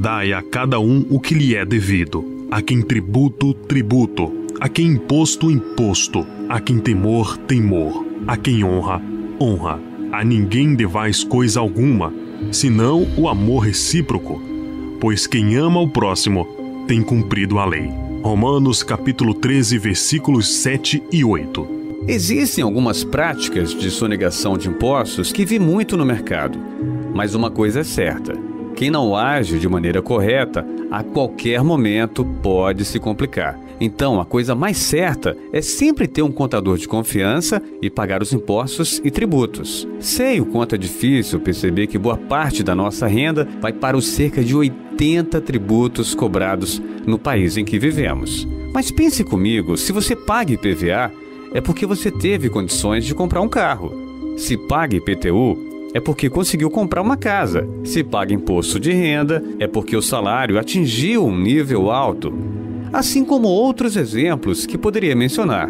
dai a cada um o que lhe é devido, a quem tributo, tributo, a quem imposto, imposto, a quem temor, temor, a quem honra, honra. A ninguém devais coisa alguma, senão o amor recíproco, pois quem ama o próximo tem cumprido a lei. Romanos capítulo 13, versículos 7 e 8. Existem algumas práticas de sonegação de impostos que vi muito no mercado, mas uma coisa é certa: quem não age de maneira correta, a qualquer momento pode se complicar. Então, a coisa mais certa é sempre ter um contador de confiança e pagar os impostos e tributos. Sei o quanto é difícil perceber que boa parte da nossa renda vai para os cerca de 80 tributos cobrados no país em que vivemos. Mas pense comigo, se você paga IPVA, é porque você teve condições de comprar um carro. Se paga IPTU, é porque conseguiu comprar uma casa. Se paga imposto de renda, é porque o salário atingiu um nível alto. Assim como outros exemplos que poderia mencionar.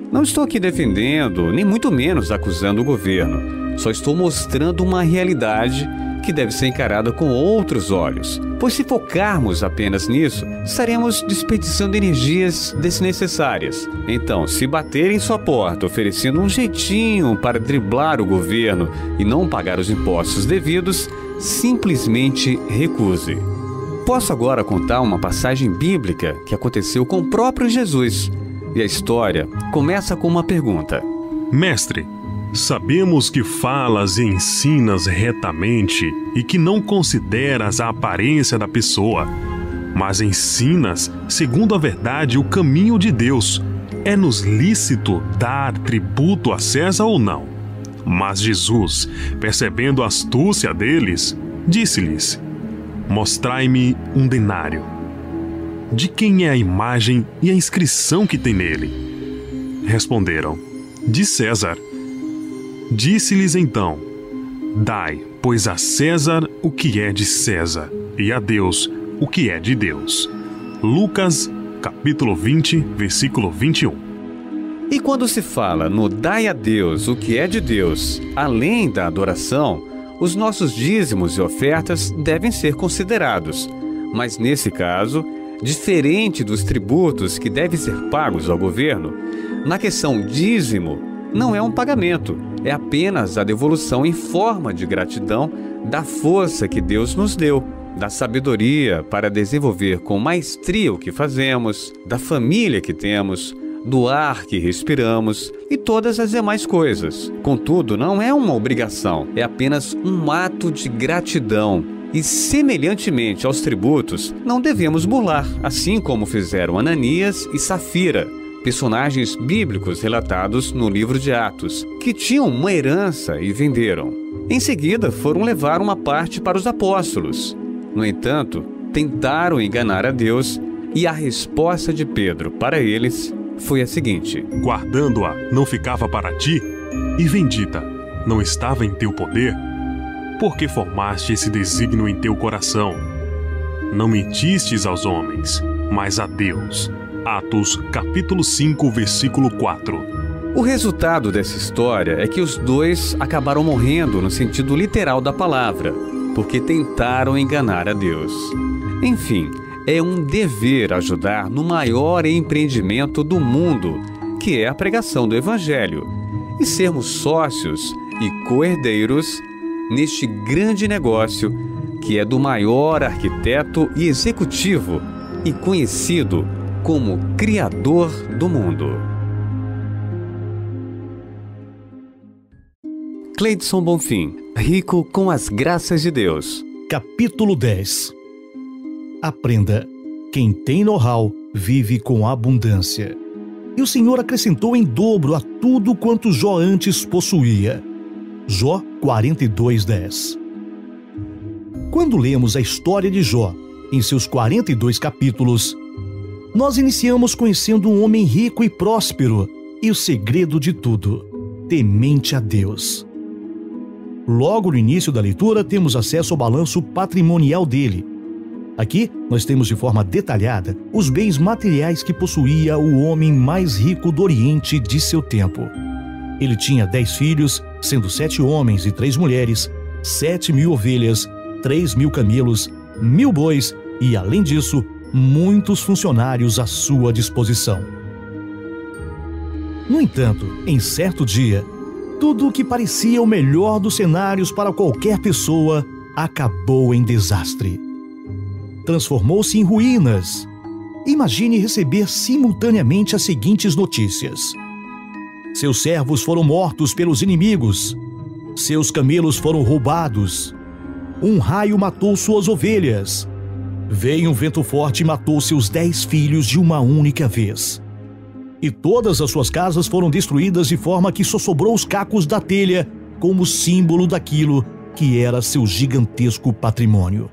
Não estou aqui defendendo, nem muito menos acusando o governo. Só estou mostrando uma realidade que deve ser encarada com outros olhos. Pois se focarmos apenas nisso, estaremos desperdiçando energias desnecessárias. Então, se baterem sua porta oferecendo um jeitinho para driblar o governo e não pagar os impostos devidos, simplesmente recuse. Posso agora contar uma passagem bíblica que aconteceu com o próprio Jesus. E a história começa com uma pergunta. Mestre, sabemos que falas e ensinas retamente e que não consideras a aparência da pessoa, mas ensinas, segundo a verdade, o caminho de Deus. É-nos lícito dar tributo a César ou não? Mas Jesus, percebendo a astúcia deles, disse-lhes: Mostrai-me um denário. De quem é a imagem e a inscrição que tem nele? Responderam: De César. Disse-lhes então: Dai, pois, a César o que é de César, e a Deus o que é de Deus. Lucas, capítulo 20, versículo 21. E quando se fala no dai a Deus o que é de Deus, além da adoração, os nossos dízimos e ofertas devem ser considerados. Mas nesse caso, diferente dos tributos que devem ser pagos ao governo, na questão dízimo, não é um pagamento, é apenas a devolução em forma de gratidão da força que Deus nos deu, da sabedoria para desenvolver com maestria o que fazemos, da família que temos, do ar que respiramos e todas as demais coisas. Contudo, não é uma obrigação, é apenas um ato de gratidão. E, semelhantemente aos tributos, não devemos burlar, assim como fizeram Ananias e Safira, personagens bíblicos relatados no livro de Atos, que tinham uma herança e venderam. Em seguida, foram levar uma parte para os apóstolos. No entanto, tentaram enganar a Deus e a resposta de Pedro para eles foi a seguinte: Guardando-a não ficava para ti, e vendida não estava em teu poder? Por que formaste esse desígnio em teu coração? Não mentistes aos homens, mas a Deus. Atos, capítulo 5, versículo 4. O resultado dessa história é que os dois acabaram morrendo no sentido literal da palavra, porque tentaram enganar a Deus. Enfim, é um dever ajudar no maior empreendimento do mundo, que é a pregação do Evangelho, e sermos sócios e co-herdeiros neste grande negócio que é do maior arquiteto e executivo e conhecido como Criador do mundo. Cleidson Bonfim, rico com as graças de Deus. Capítulo 10. Aprenda, quem tem know-how vive com abundância. E o Senhor acrescentou em dobro a tudo quanto Jó antes possuía. Jó 42:10. Quando lemos a história de Jó, em seus 42 capítulos, nós iniciamos conhecendo um homem rico e próspero e o segredo de tudo, temente a Deus. Logo no início da leitura, temos acesso ao balanço patrimonial dele. Aqui, nós temos de forma detalhada os bens materiais que possuía o homem mais rico do Oriente de seu tempo. Ele tinha 10 filhos, sendo 7 homens e 3 mulheres, 7.000 ovelhas, 3.000 camelos, 1.000 bois e, além disso, muitos funcionários à sua disposição. No entanto, em certo dia, tudo o que parecia o melhor dos cenários para qualquer pessoa acabou em desastre. Transformou-se em ruínas. Imagine receber simultaneamente as seguintes notícias: seus servos foram mortos pelos inimigos, seus camelos foram roubados, um raio matou suas ovelhas, veio um vento forte e matou seus 10 filhos de uma única vez. E todas as suas casas foram destruídas de forma que só sobrou os cacos da telha como símbolo daquilo que era seu gigantesco patrimônio.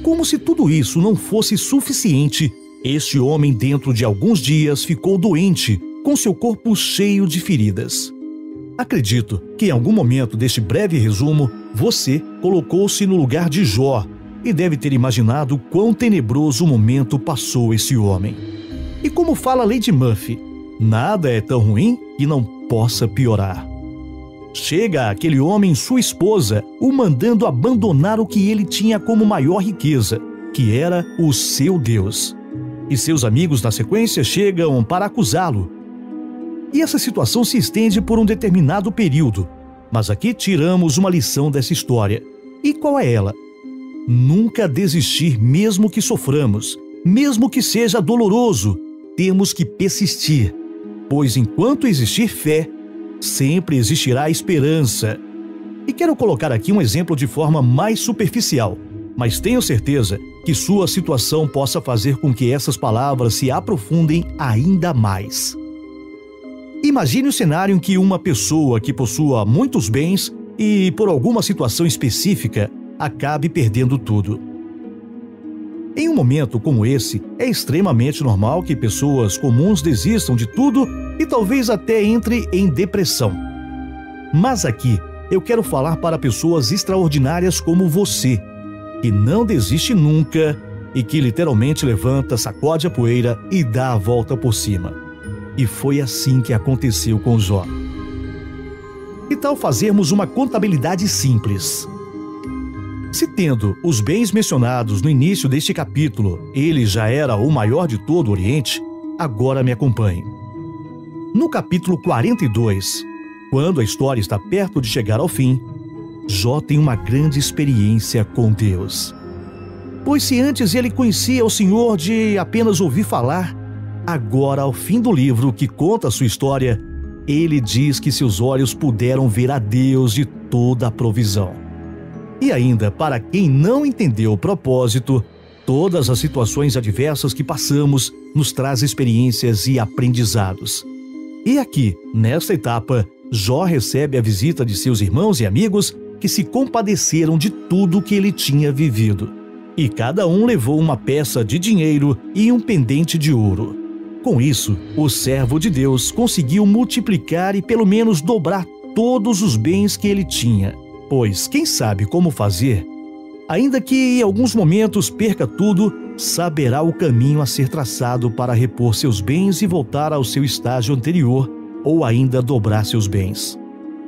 Como se tudo isso não fosse suficiente, este homem, dentro de alguns dias, ficou doente, com seu corpo cheio de feridas. Acredito que em algum momento deste breve resumo, você colocou-se no lugar de Jó e deve ter imaginado quão tenebroso momento passou esse homem. E como fala Lady Murphy, nada é tão ruim que não possa piorar. Chega aquele homem, sua esposa, o mandando abandonar o que ele tinha como maior riqueza, que era o seu Deus. E seus amigos, na sequência, chegam para acusá-lo. E essa situação se estende por um determinado período. Mas aqui tiramos uma lição dessa história. E qual é ela? Nunca desistir mesmo que soframos, mesmo que seja doloroso, temos que persistir, pois enquanto existir fé, sempre existirá esperança. E quero colocar aqui um exemplo de forma mais superficial, mas tenho certeza que sua situação possa fazer com que essas palavras se aprofundem ainda mais. Imagine o cenário em que uma pessoa que possua muitos bens e, por alguma situação específica, acabe perdendo tudo. Em um momento como esse, é extremamente normal que pessoas comuns desistam de tudo e talvez até entre em depressão. Mas aqui, eu quero falar para pessoas extraordinárias como você, que não desiste nunca e que literalmente levanta, sacode a poeira e dá a volta por cima. E foi assim que aconteceu com Jó. Que tal fazermos uma contabilidade simples? Se tendo os bens mencionados no início deste capítulo, ele já era o maior de todo o Oriente, agora me acompanhe. No capítulo 42, quando a história está perto de chegar ao fim, Jó tem uma grande experiência com Deus. Pois se antes ele conhecia o Senhor de apenas ouvir falar, agora, ao fim do livro que conta a sua história, ele diz que seus olhos puderam ver a Deus de toda a provisão. E ainda, para quem não entendeu o propósito, todas as situações adversas que passamos nos traz experiências e aprendizados. E aqui, nesta etapa, Jó recebe a visita de seus irmãos e amigos que se compadeceram de tudo que ele tinha vivido. E cada um levou uma peça de dinheiro e um pendente de ouro. Com isso, o servo de Deus conseguiu multiplicar e pelo menos dobrar todos os bens que ele tinha. Pois quem sabe como fazer, ainda que em alguns momentos perca tudo, saberá o caminho a ser traçado para repor seus bens e voltar ao seu estágio anterior, ou ainda dobrar seus bens.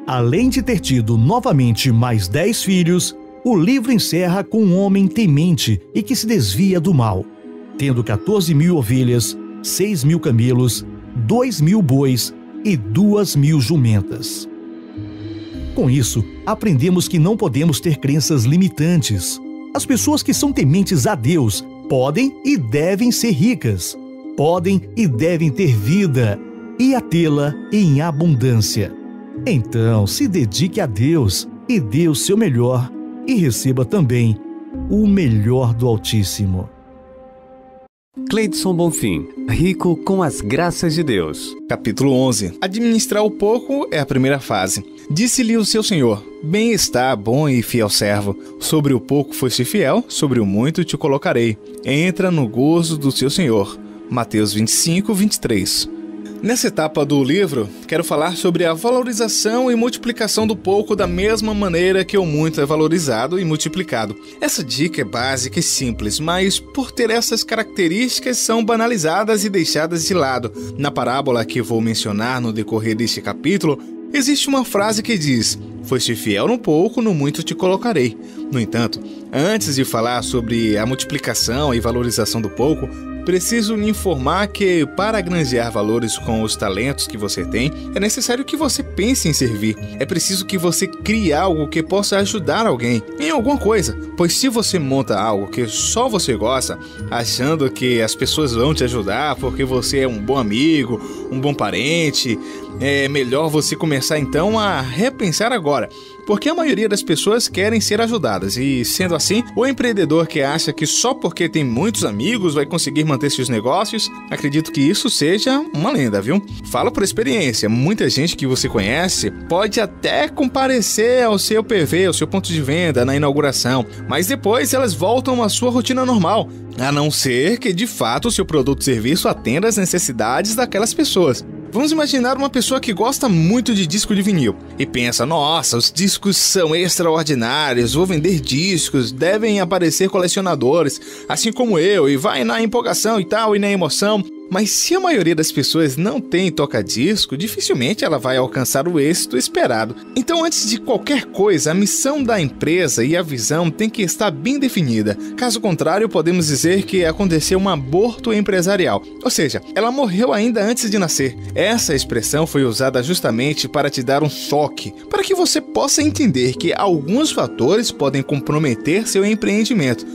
Além de ter tido novamente mais 10 filhos, o livro encerra com um homem temente e que se desvia do mal, tendo 14.000 ovelhas, 6.000 camelos, 2.000 bois e 2.000 jumentas. Com isso, aprendemos que não podemos ter crenças limitantes. As pessoas que são tementes a Deus podem e devem ser ricas, podem e devem ter vida e a tê-la em abundância. Então, se dedique a Deus e dê o seu melhor e receba também o melhor do Altíssimo. Cleidson Bonfim, rico com as graças de Deus. Capítulo 11. Administrar o pouco é a primeira fase. Disse-lhe o seu senhor: bem está, bom e fiel servo. Sobre o pouco foste fiel, sobre o muito te colocarei. Entra no gozo do seu senhor. Mateus 25, 23. Nessa etapa do livro, quero falar sobre a valorização e multiplicação do pouco da mesma maneira que o muito é valorizado e multiplicado. Essa dica é básica e simples, mas por ter essas características são banalizadas e deixadas de lado. Na parábola que vou mencionar no decorrer deste capítulo, existe uma frase que diz: foste fiel no pouco, no muito te colocarei. No entanto, antes de falar sobre a multiplicação e valorização do pouco, preciso lhe informar que, para granjear valores com os talentos que você tem, é necessário que você pense em servir. É preciso que você crie algo que possa ajudar alguém em alguma coisa, pois se você monta algo que só você gosta, achando que as pessoas vão te ajudar porque você é um bom amigo, um bom parente, é melhor você começar então a repensar agora, porque a maioria das pessoas querem ser ajudadas e, sendo assim, o empreendedor que acha que só porque tem muitos amigos vai conseguir manter seus negócios, acredito que isso seja uma lenda, viu? Falo por experiência, muita gente que você conhece pode até comparecer ao seu PV, ao seu ponto de venda na inauguração, mas depois elas voltam à sua rotina normal, a não ser que de fato o seu produto ou serviço atenda às necessidades daquelas pessoas. Vamos imaginar uma pessoa que gosta muito de disco de vinil e pensa: nossa, os discos são extraordinários, vou vender discos, devem aparecer colecionadores, assim como eu, e vai na empolgação e tal, e na emoção. Mas se a maioria das pessoas não tem toca-disco, dificilmente ela vai alcançar o êxito esperado. Então, antes de qualquer coisa, a missão da empresa e a visão tem que estar bem definida. Caso contrário, podemos dizer que aconteceu um aborto empresarial. Ou seja, ela morreu ainda antes de nascer. Essa expressão foi usada justamente para te dar um choque, para que você possa entender que alguns fatores podem comprometer seu empreendimento.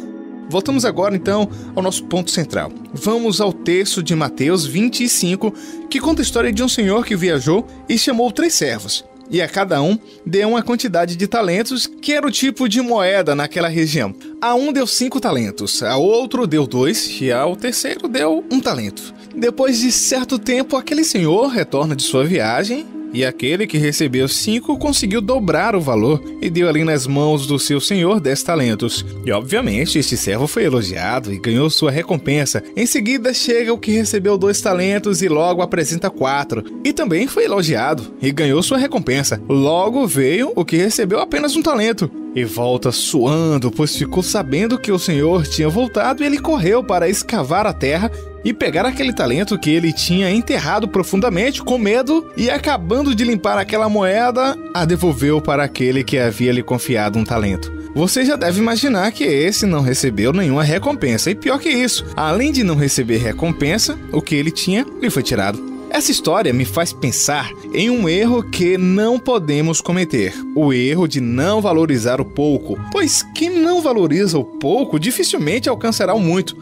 voltamos agora então ao nosso ponto central. Vamos ao texto de Mateus 25, que conta a história de um senhor que viajou e chamou 3 servos. E a cada um deu uma quantidade de talentos, que era o tipo de moeda naquela região. A um deu 5 talentos, a outro deu 2 e ao terceiro deu 1 talento. Depois de certo tempo, aquele senhor retorna de sua viagem e aquele que recebeu 5 conseguiu dobrar o valor e deu ali nas mãos do seu senhor 10 talentos. E obviamente este servo foi elogiado e ganhou sua recompensa. Em seguida chega o que recebeu 2 talentos e logo apresenta 4. E também foi elogiado e ganhou sua recompensa. Logo veio o que recebeu apenas 1 talento. E volta suando, pois ficou sabendo que o senhor tinha voltado e ele correu para escavar a terra e pegar aquele talento que ele tinha enterrado profundamente com medo e, acabando de limpar aquela moeda, a devolveu para aquele que havia lhe confiado 1 talento. Você já deve imaginar que esse não recebeu nenhuma recompensa e, pior que isso, além de não receber recompensa, o que ele tinha lhe foi tirado. Essa história me faz pensar em um erro que não podemos cometer, o erro de não valorizar o pouco, pois quem não valoriza o pouco dificilmente alcançará o muito.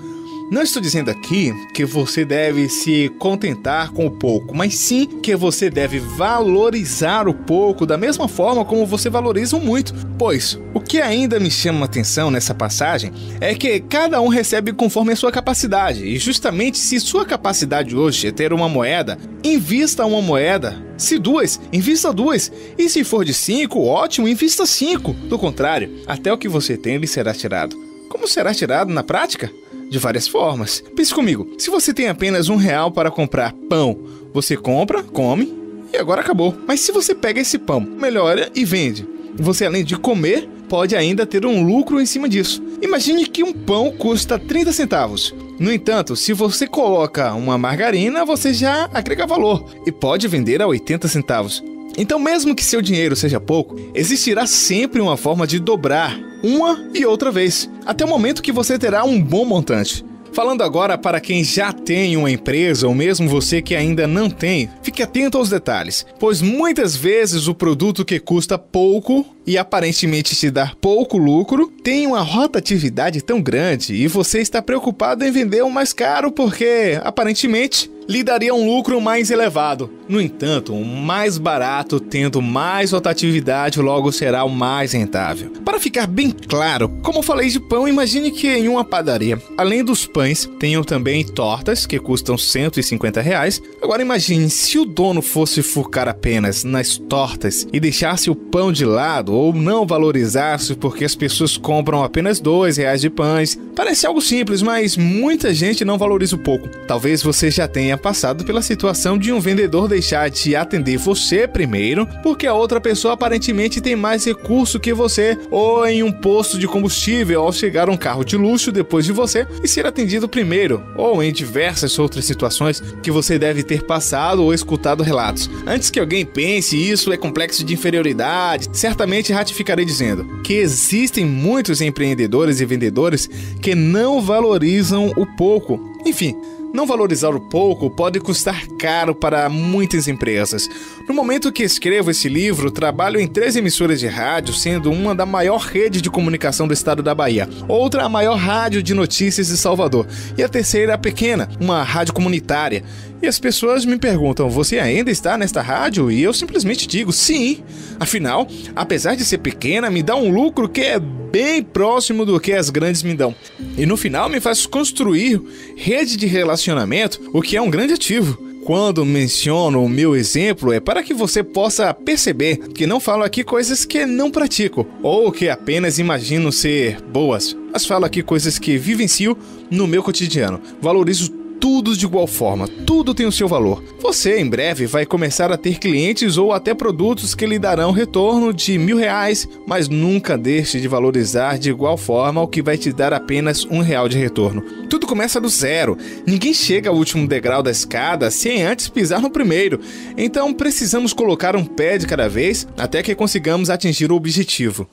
Não estou dizendo aqui que você deve se contentar com o pouco, mas sim que você deve valorizar o pouco da mesma forma como você valoriza o muito. Pois, o que ainda me chama a atenção nessa passagem é que cada um recebe conforme a sua capacidade. E justamente se sua capacidade hoje é ter uma moeda, invista uma moeda. Se 2, invista 2. E se for de 5, ótimo, invista 5. Do contrário, até o que você tem lhe será tirado. Como será tirado na prática? De várias formas. Pense comigo, se você tem apenas R$1 para comprar pão, você compra, come e agora acabou. Mas se você pega esse pão, melhora e vende, você além de comer, pode ainda ter um lucro em cima disso. Imagine que um pão custa 30 centavos. No entanto, se você coloca uma margarina, você já agrega valor e pode vender a 80 centavos. Então, mesmo que seu dinheiro seja pouco, existirá sempre uma forma de dobrar uma e outra vez, até o momento que você terá um bom montante. Falando agora para quem já tem uma empresa ou mesmo você que ainda não tem, fique atento aos detalhes, pois muitas vezes o produto que custa pouco e aparentemente te dá pouco lucro tem uma rotatividade tão grande e você está preocupado em vender o mais caro porque aparentemente lhe daria um lucro mais elevado. No entanto, o mais barato tendo mais rotatividade logo será o mais rentável. Para ficar bem claro, como falei de pão, imagine que em uma padaria, além dos pães, tenham também tortas que custam R$150. Agora imagine se o dono fosse focar apenas nas tortas e deixasse o pão de lado ou não valorizasse porque as pessoas compram apenas R$2 de pães. Parece algo simples, mas muita gente não valoriza o pouco. Talvez você já tenha passado pela situação de um vendedor deixar de atender você primeiro porque a outra pessoa aparentemente tem mais recurso que você, ou em um posto de combustível ao chegar um carro de luxo depois de você e ser atendido primeiro, ou em diversas outras situações que você deve ter passado ou escutado relatos. Antes que alguém pense isso é complexo de inferioridade, certamente ratificarei dizendo que existem muitos empreendedores e vendedores que não valorizam o pouco. Enfim, não valorizar o pouco pode custar caro para muitas empresas. No momento que escrevo esse livro, trabalho em 3 emissoras de rádio, sendo uma da maior rede de comunicação do estado da Bahia, outra a maior rádio de notícias de Salvador e a terceira a pequena, uma rádio comunitária. E as pessoas me perguntam, você ainda está nesta rádio? E eu simplesmente digo, sim. Afinal, apesar de ser pequena, me dá um lucro que é bem próximo do que as grandes me dão. E no final me faz construir rede de relacionamento, o que é um grande ativo. Quando menciono o meu exemplo é para que você possa perceber que não falo aqui coisas que não pratico ou que apenas imagino ser boas, mas falo aqui coisas que vivencio no meu cotidiano. Valorizo tudo de igual forma, tudo tem o seu valor. Você em breve vai começar a ter clientes ou até produtos que lhe darão retorno de R$1.000, mas nunca deixe de valorizar de igual forma o que vai te dar apenas R$1 de retorno. Tudo começa do zero, ninguém chega ao último degrau da escada sem antes pisar no primeiro, então precisamos colocar um pé de cada vez até que consigamos atingir o objetivo.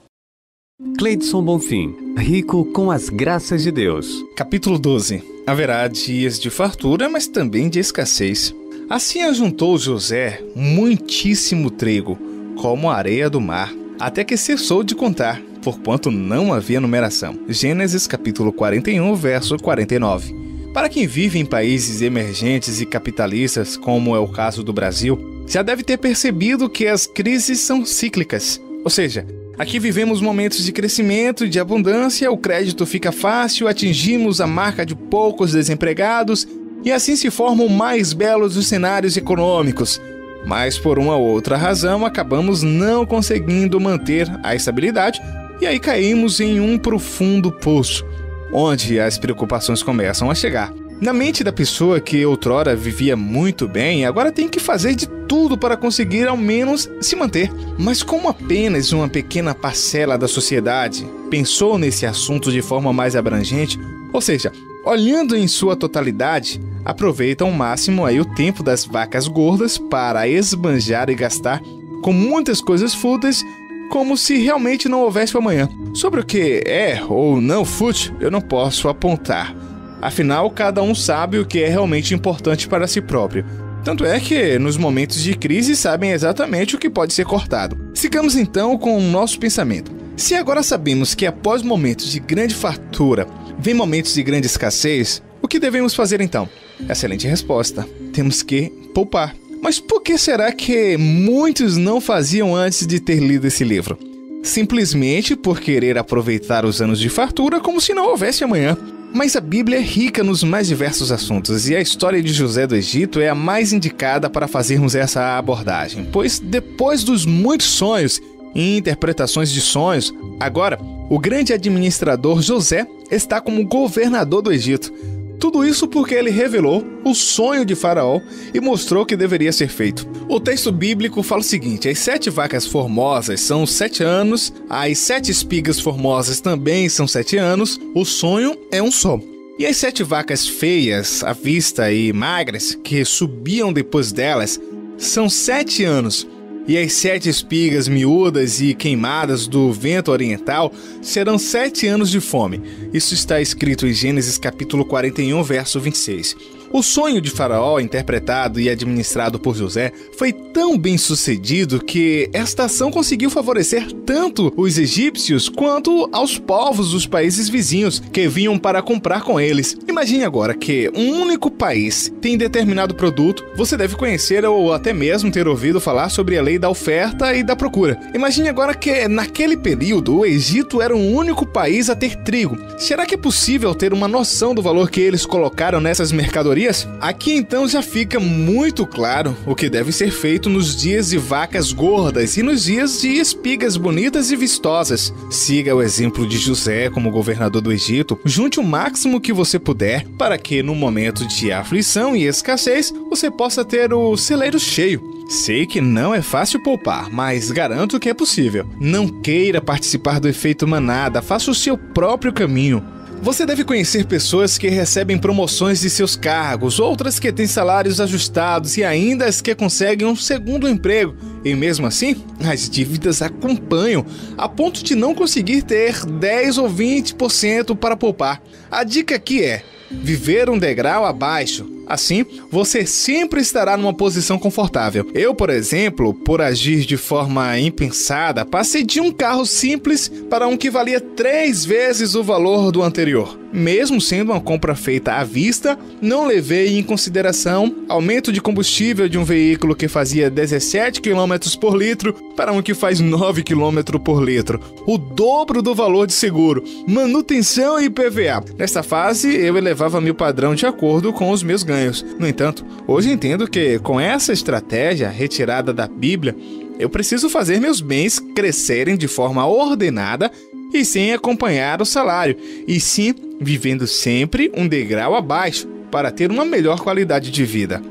Cleidson Bonfim, rico com as graças de Deus. Capítulo 12. Haverá dias de fartura, mas também de escassez. Assim ajuntou José muitíssimo trigo, como a areia do mar, até que cessou de contar, porquanto não havia numeração. Gênesis capítulo 41, verso 49. Para quem vive em países emergentes e capitalistas, como é o caso do Brasil, já deve ter percebido que as crises são cíclicas. Ou seja, aqui vivemos momentos de crescimento e de abundância, o crédito fica fácil, atingimos a marca de poucos desempregados e assim se formam mais belos os cenários econômicos. Mas por uma ou outra razão acabamos não conseguindo manter a estabilidade e aí caímos em um profundo poço, onde as preocupações começam a chegar. Na mente da pessoa que outrora vivia muito bem, agora tem que fazer de tudo para conseguir ao menos se manter. Mas como apenas uma pequena parcela da sociedade pensou nesse assunto de forma mais abrangente, ou seja, olhando em sua totalidade, aproveita ao máximo aí o tempo das vacas gordas para esbanjar e gastar com muitas coisas fúteis, como se realmente não houvesse amanhã. Sobre o que é ou não fútil, eu não posso apontar. Afinal, cada um sabe o que é realmente importante para si próprio. Tanto é que, nos momentos de crise, sabem exatamente o que pode ser cortado. Sigamos então com o nosso pensamento. Se agora sabemos que após momentos de grande fartura, vem momentos de grande escassez, o que devemos fazer então? Excelente resposta. Temos que poupar. Mas por que será que muitos não faziam antes de ter lido esse livro? Simplesmente por querer aproveitar os anos de fartura como se não houvesse amanhã. Mas a Bíblia é rica nos mais diversos assuntos e a história de José do Egito é a mais indicada para fazermos essa abordagem, pois depois dos muitos sonhos e interpretações de sonhos, agora o grande administrador José está como governador do Egito. Tudo isso porque ele revelou o sonho de Faraó e mostrou o que deveria ser feito. O texto bíblico fala o seguinte: as 7 vacas formosas são 7 anos, as 7 espigas formosas também são 7 anos, o sonho é um só. E as 7 vacas feias, à vista e magras, que subiam depois delas, são 7 anos. E as 7 espigas miúdas e queimadas do vento oriental serão 7 anos de fome. Isso está escrito em Gênesis capítulo 41, verso 26. O sonho de Faraó, interpretado e administrado por José, foi tão bem sucedido que esta ação conseguiu favorecer tanto os egípcios quanto aos povos dos países vizinhos que vinham para comprar com eles. Imagine agora que um único país tem determinado produto, você deve conhecer ou até mesmo ter ouvido falar sobre a lei da oferta e da procura. Imagine agora que naquele período o Egito era o único país a ter trigo. Será que é possível ter uma noção do valor que eles colocaram nessas mercadorias? Aqui então já fica muito claro o que deve ser feito nos dias de vacas gordas e nos dias de espigas bonitas e vistosas. Siga o exemplo de José como governador do Egito, junte o máximo que você puder para que no momento de aflição e escassez você possa ter o celeiro cheio. Sei que não é fácil poupar, mas garanto que é possível. Não queira participar do efeito manada, faça o seu próprio caminho. Você deve conhecer pessoas que recebem promoções de seus cargos, outras que têm salários ajustados e ainda as que conseguem um segundo emprego. E mesmo assim, as dívidas acompanham, a ponto de não conseguir ter 10 ou 20% para poupar. A dica aqui é viver um degrau abaixo. Assim, você sempre estará numa posição confortável. Eu, por exemplo, por agir de forma impensada, passei de um carro simples para um que valia 3 vezes o valor do anterior. Mesmo sendo uma compra feita à vista, não levei em consideração aumento de combustível de um veículo que fazia 17 km por litro para um que faz 9 km por litro. O dobro do valor de seguro, manutenção e IPVA. Nesta fase, eu elevava meu padrão de acordo com os meus ganhos. No entanto, hoje entendo que com essa estratégia retirada da Bíblia, eu preciso fazer meus bens crescerem de forma ordenada e sem acompanhar o salário, e sim vivendo sempre um degrau abaixo para ter uma melhor qualidade de vida.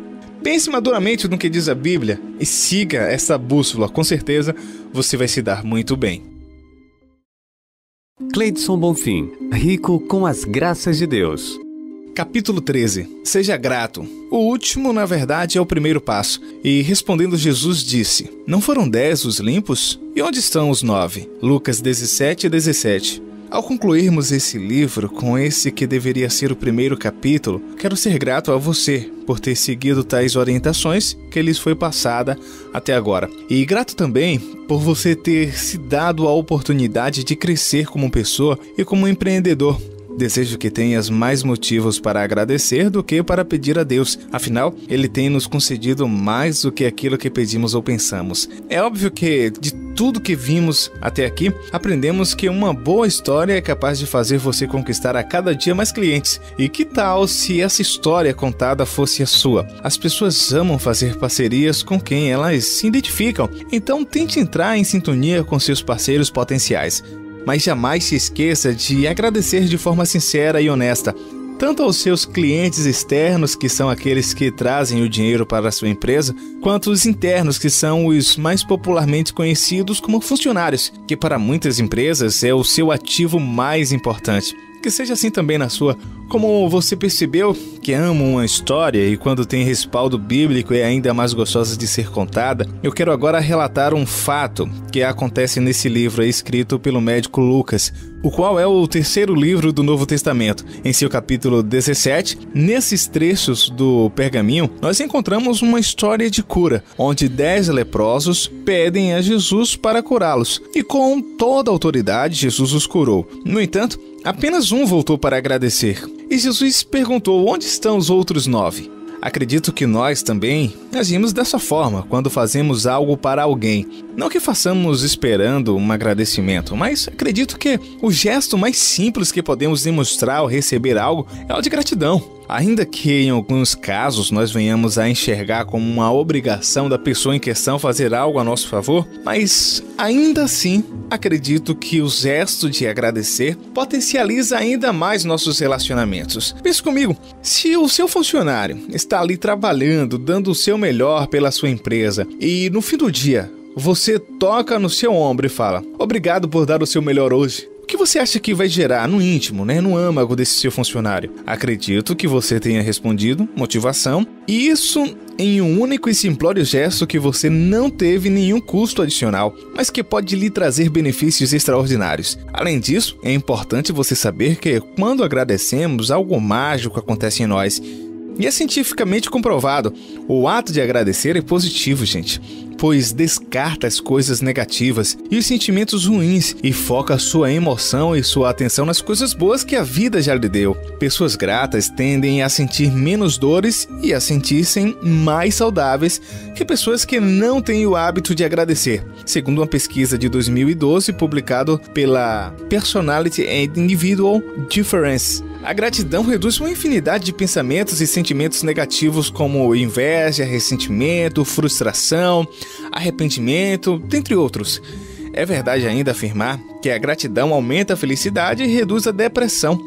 Pense maduramente no que diz a Bíblia e siga essa bússola, com certeza você vai se dar muito bem. Cleidson Bonfim, rico com as graças de Deus. Capítulo 13. Seja grato. O último, na verdade, é o primeiro passo. E respondendo Jesus disse: não foram 10 os limpos? E onde estão os 9? Lucas 17:17. Ao concluirmos esse livro com esse que deveria ser o primeiro capítulo, quero ser grato a você por ter seguido tais orientações que lhes foi passada até agora. E grato também por você ter se dado a oportunidade de crescer como pessoa e como empreendedor. Desejo que tenhas mais motivos para agradecer do que para pedir a Deus. Afinal, Ele tem nos concedido mais do que aquilo que pedimos ou pensamos. É óbvio que, de tudo que vimos até aqui, aprendemos que uma boa história é capaz de fazer você conquistar a cada dia mais clientes. E que tal se essa história contada fosse a sua? As pessoas amam fazer parcerias com quem elas se identificam. Então, tente entrar em sintonia com seus parceiros potenciais. Mas jamais se esqueça de agradecer de forma sincera e honesta, tanto aos seus clientes externos, que são aqueles que trazem o dinheiro para a sua empresa, quanto os internos, que são os mais popularmente conhecidos como funcionários, que para muitas empresas é o seu ativo mais importante. Que seja assim também na sua. Como você percebeu que ama uma história e quando tem respaldo bíblico é ainda mais gostosa de ser contada, eu quero agora relatar um fato que acontece nesse livro escrito pelo médico Lucas, o qual é o terceiro livro do Novo Testamento. Em seu capítulo 17, nesses trechos do pergaminho, nós encontramos uma história de cura, onde 10 leprosos pedem a Jesus para curá-los, e com toda a autoridade Jesus os curou. No entanto, apenas um voltou para agradecer. E Jesus perguntou: onde estão os outros 9? Acredito que nós também agimos dessa forma quando fazemos algo para alguém. Não que façamos esperando um agradecimento, mas acredito que o gesto mais simples que podemos demonstrar ao receber algo é o de gratidão. Ainda que em alguns casos nós venhamos a enxergar como uma obrigação da pessoa em questão fazer algo a nosso favor, mas ainda assim acredito que o gesto de agradecer potencializa ainda mais nossos relacionamentos. Pense comigo, se o seu funcionário está ali trabalhando, dando o seu melhor pela sua empresa e no fim do dia você toca no seu ombro e fala: obrigado por dar o seu melhor hoje. O que você acha que vai gerar no íntimo, no âmago desse seu funcionário? Acredito que você tenha respondido motivação, e isso em um único e simplório gesto que você não teve nenhum custo adicional, mas que pode lhe trazer benefícios extraordinários. Além disso, é importante você saber que quando agradecemos, algo mágico acontece em nós. E é cientificamente comprovado, o ato de agradecer é positivo, gente, pois descarta as coisas negativas e os sentimentos ruins e foca sua emoção e sua atenção nas coisas boas que a vida já lhe deu. Pessoas gratas tendem a sentir menos dores e a sentir-se mais saudáveis que pessoas que não têm o hábito de agradecer, segundo uma pesquisa de 2012 publicada pela Personality and Individual Difference. A gratidão reduz uma infinidade de pensamentos e sentimentos negativos como inveja, ressentimento, frustração, arrependimento, dentre outros. É verdade ainda afirmar que a gratidão aumenta a felicidade e reduz a depressão.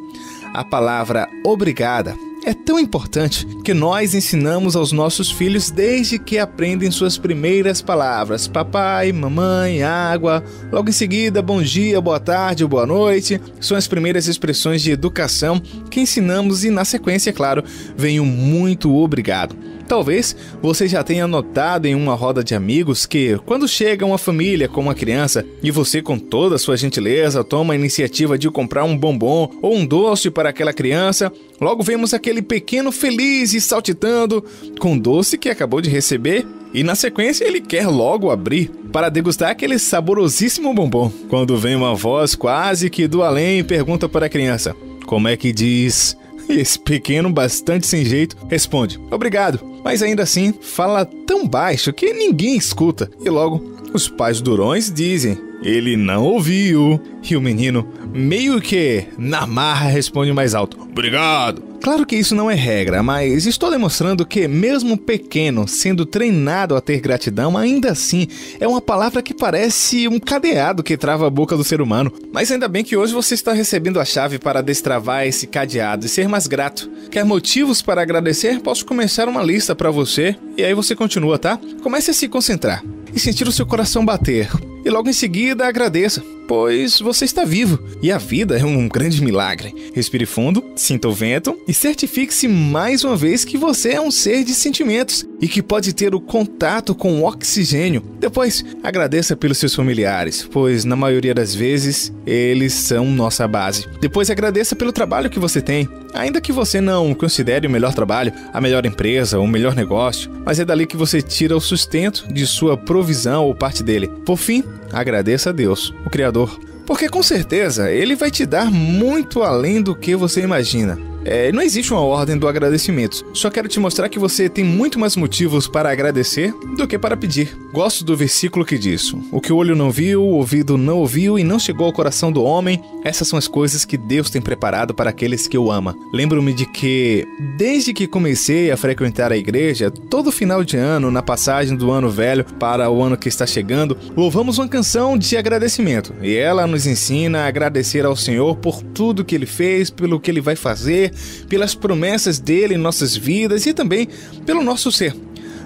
A palavra obrigada é tão importante que nós ensinamos aos nossos filhos desde que aprendem suas primeiras palavras: papai, mamãe, água. Logo em seguida, bom dia, boa tarde ou boa noite. São as primeiras expressões de educação que ensinamos e, na sequência, claro, vem o muito obrigado. Talvez você já tenha notado em uma roda de amigos que, quando chega uma família com uma criança e você, com toda a sua gentileza, toma a iniciativa de comprar um bombom ou um doce para aquela criança, logo vemos aquele pequeno feliz e saltitando com o doce que acabou de receber e, na sequência, ele quer logo abrir para degustar aquele saborosíssimo bombom. Quando vem uma voz quase que do além e pergunta para a criança: como é que diz? E esse pequeno, bastante sem jeito, responde: obrigado. Mas ainda assim, fala tão baixo que ninguém escuta. E logo, os pais durões dizem: ele não ouviu. E o menino, meio que na marra, responde mais alto: obrigado. Claro que isso não é regra, mas estou demonstrando que mesmo pequeno, sendo treinado a ter gratidão, ainda assim é uma palavra que parece um cadeado que trava a boca do ser humano. Mas ainda bem que hoje você está recebendo a chave para destravar esse cadeado e ser mais grato. Quer motivos para agradecer? Posso começar uma lista para você e aí você continua, tá? Comece a se concentrar e sentir o seu coração bater. E logo em seguida agradeça. pois você está vivo e a vida é um grande milagre. Respire fundo, sinta o vento e certifique-se mais uma vez que você é um ser de sentimentos e que pode ter o contato com o oxigênio. Depois, agradeça pelos seus familiares, pois na maioria das vezes eles são nossa base. Depois, agradeça pelo trabalho que você tem, ainda que você não considere o melhor trabalho, a melhor empresa, o melhor negócio, mas é dali que você tira o sustento de sua provisão ou parte dele. Por fim, agradeça a Deus, o Criador, porque com certeza Ele vai te dar muito além do que você imagina. Não existe uma ordem do agradecimento. Só quero te mostrar que você tem muito mais motivos para agradecer do que para pedir. Gosto do versículo que diz: o que o olho não viu, o ouvido não ouviu e não chegou ao coração do homem, essas são as coisas que Deus tem preparado para aqueles que o amam. Lembro-me de que, desde que comecei a frequentar a igreja, todo final de ano, na passagem do ano velho para o ano que está chegando, louvamos uma canção de agradecimento. E ela nos ensina a agradecer ao Senhor por tudo que Ele fez, pelo que Ele vai fazer, pelas promessas dele em nossas vidas e também pelo nosso ser.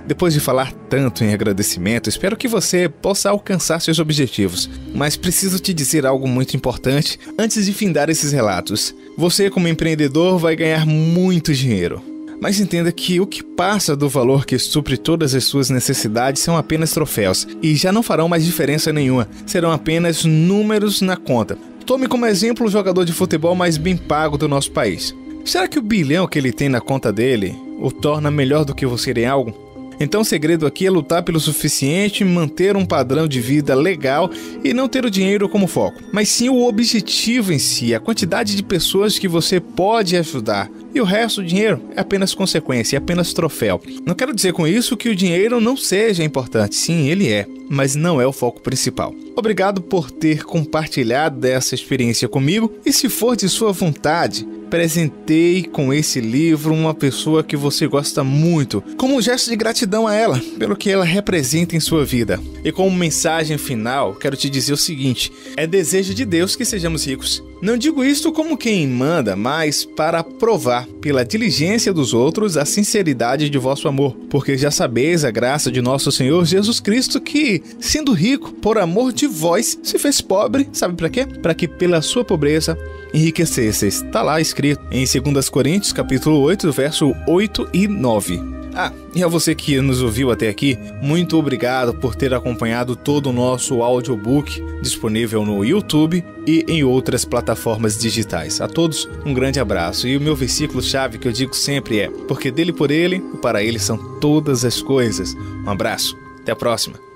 Depois de falar tanto em agradecimento, espero que você possa alcançar seus objetivos. Mas preciso te dizer algo muito importante antes de findar esses relatos. Você, como empreendedor, vai ganhar muito dinheiro. Mas entenda que o que passa do valor que supre todas as suas necessidades são apenas troféus e já não farão mais diferença nenhuma. Serão apenas números na conta. Tome como exemplo o jogador de futebol mais bem pago do nosso país. Será que o bilhão que ele tem na conta dele o torna melhor do que você em algo? Então o segredo aqui é lutar pelo suficiente, manter um padrão de vida legal e não ter o dinheiro como foco, mas sim o objetivo em si, a quantidade de pessoas que você pode ajudar. E o resto, o dinheiro, é apenas consequência, é apenas troféu. Não quero dizer com isso que o dinheiro não seja importante, sim, ele é, mas não é o foco principal. Obrigado por ter compartilhado dessa experiência comigo e se for de sua vontade, presenteie com esse livro uma pessoa que você gosta muito, como um gesto de gratidão a ela, pelo que ela representa em sua vida. E como mensagem final, quero te dizer o seguinte: é desejo de Deus que sejamos ricos. Não digo isto como quem manda, mas para provar pela diligência dos outros a sinceridade de vosso amor, porque já sabeis a graça de nosso Senhor Jesus Cristo que, sendo rico, por amor de vós, se fez pobre, sabe para quê? Para que pela sua pobreza enriquecesseis. Está lá escrito em 2 Coríntios, capítulo 8, verso 8 e 9. E a você que nos ouviu até aqui, muito obrigado por ter acompanhado todo o nosso audiobook disponível no YouTube e em outras plataformas digitais. A todos, um grande abraço. E o meu versículo-chave que eu digo sempre é: porque dele, por ele e para ele são todas as coisas. Um abraço. Até a próxima.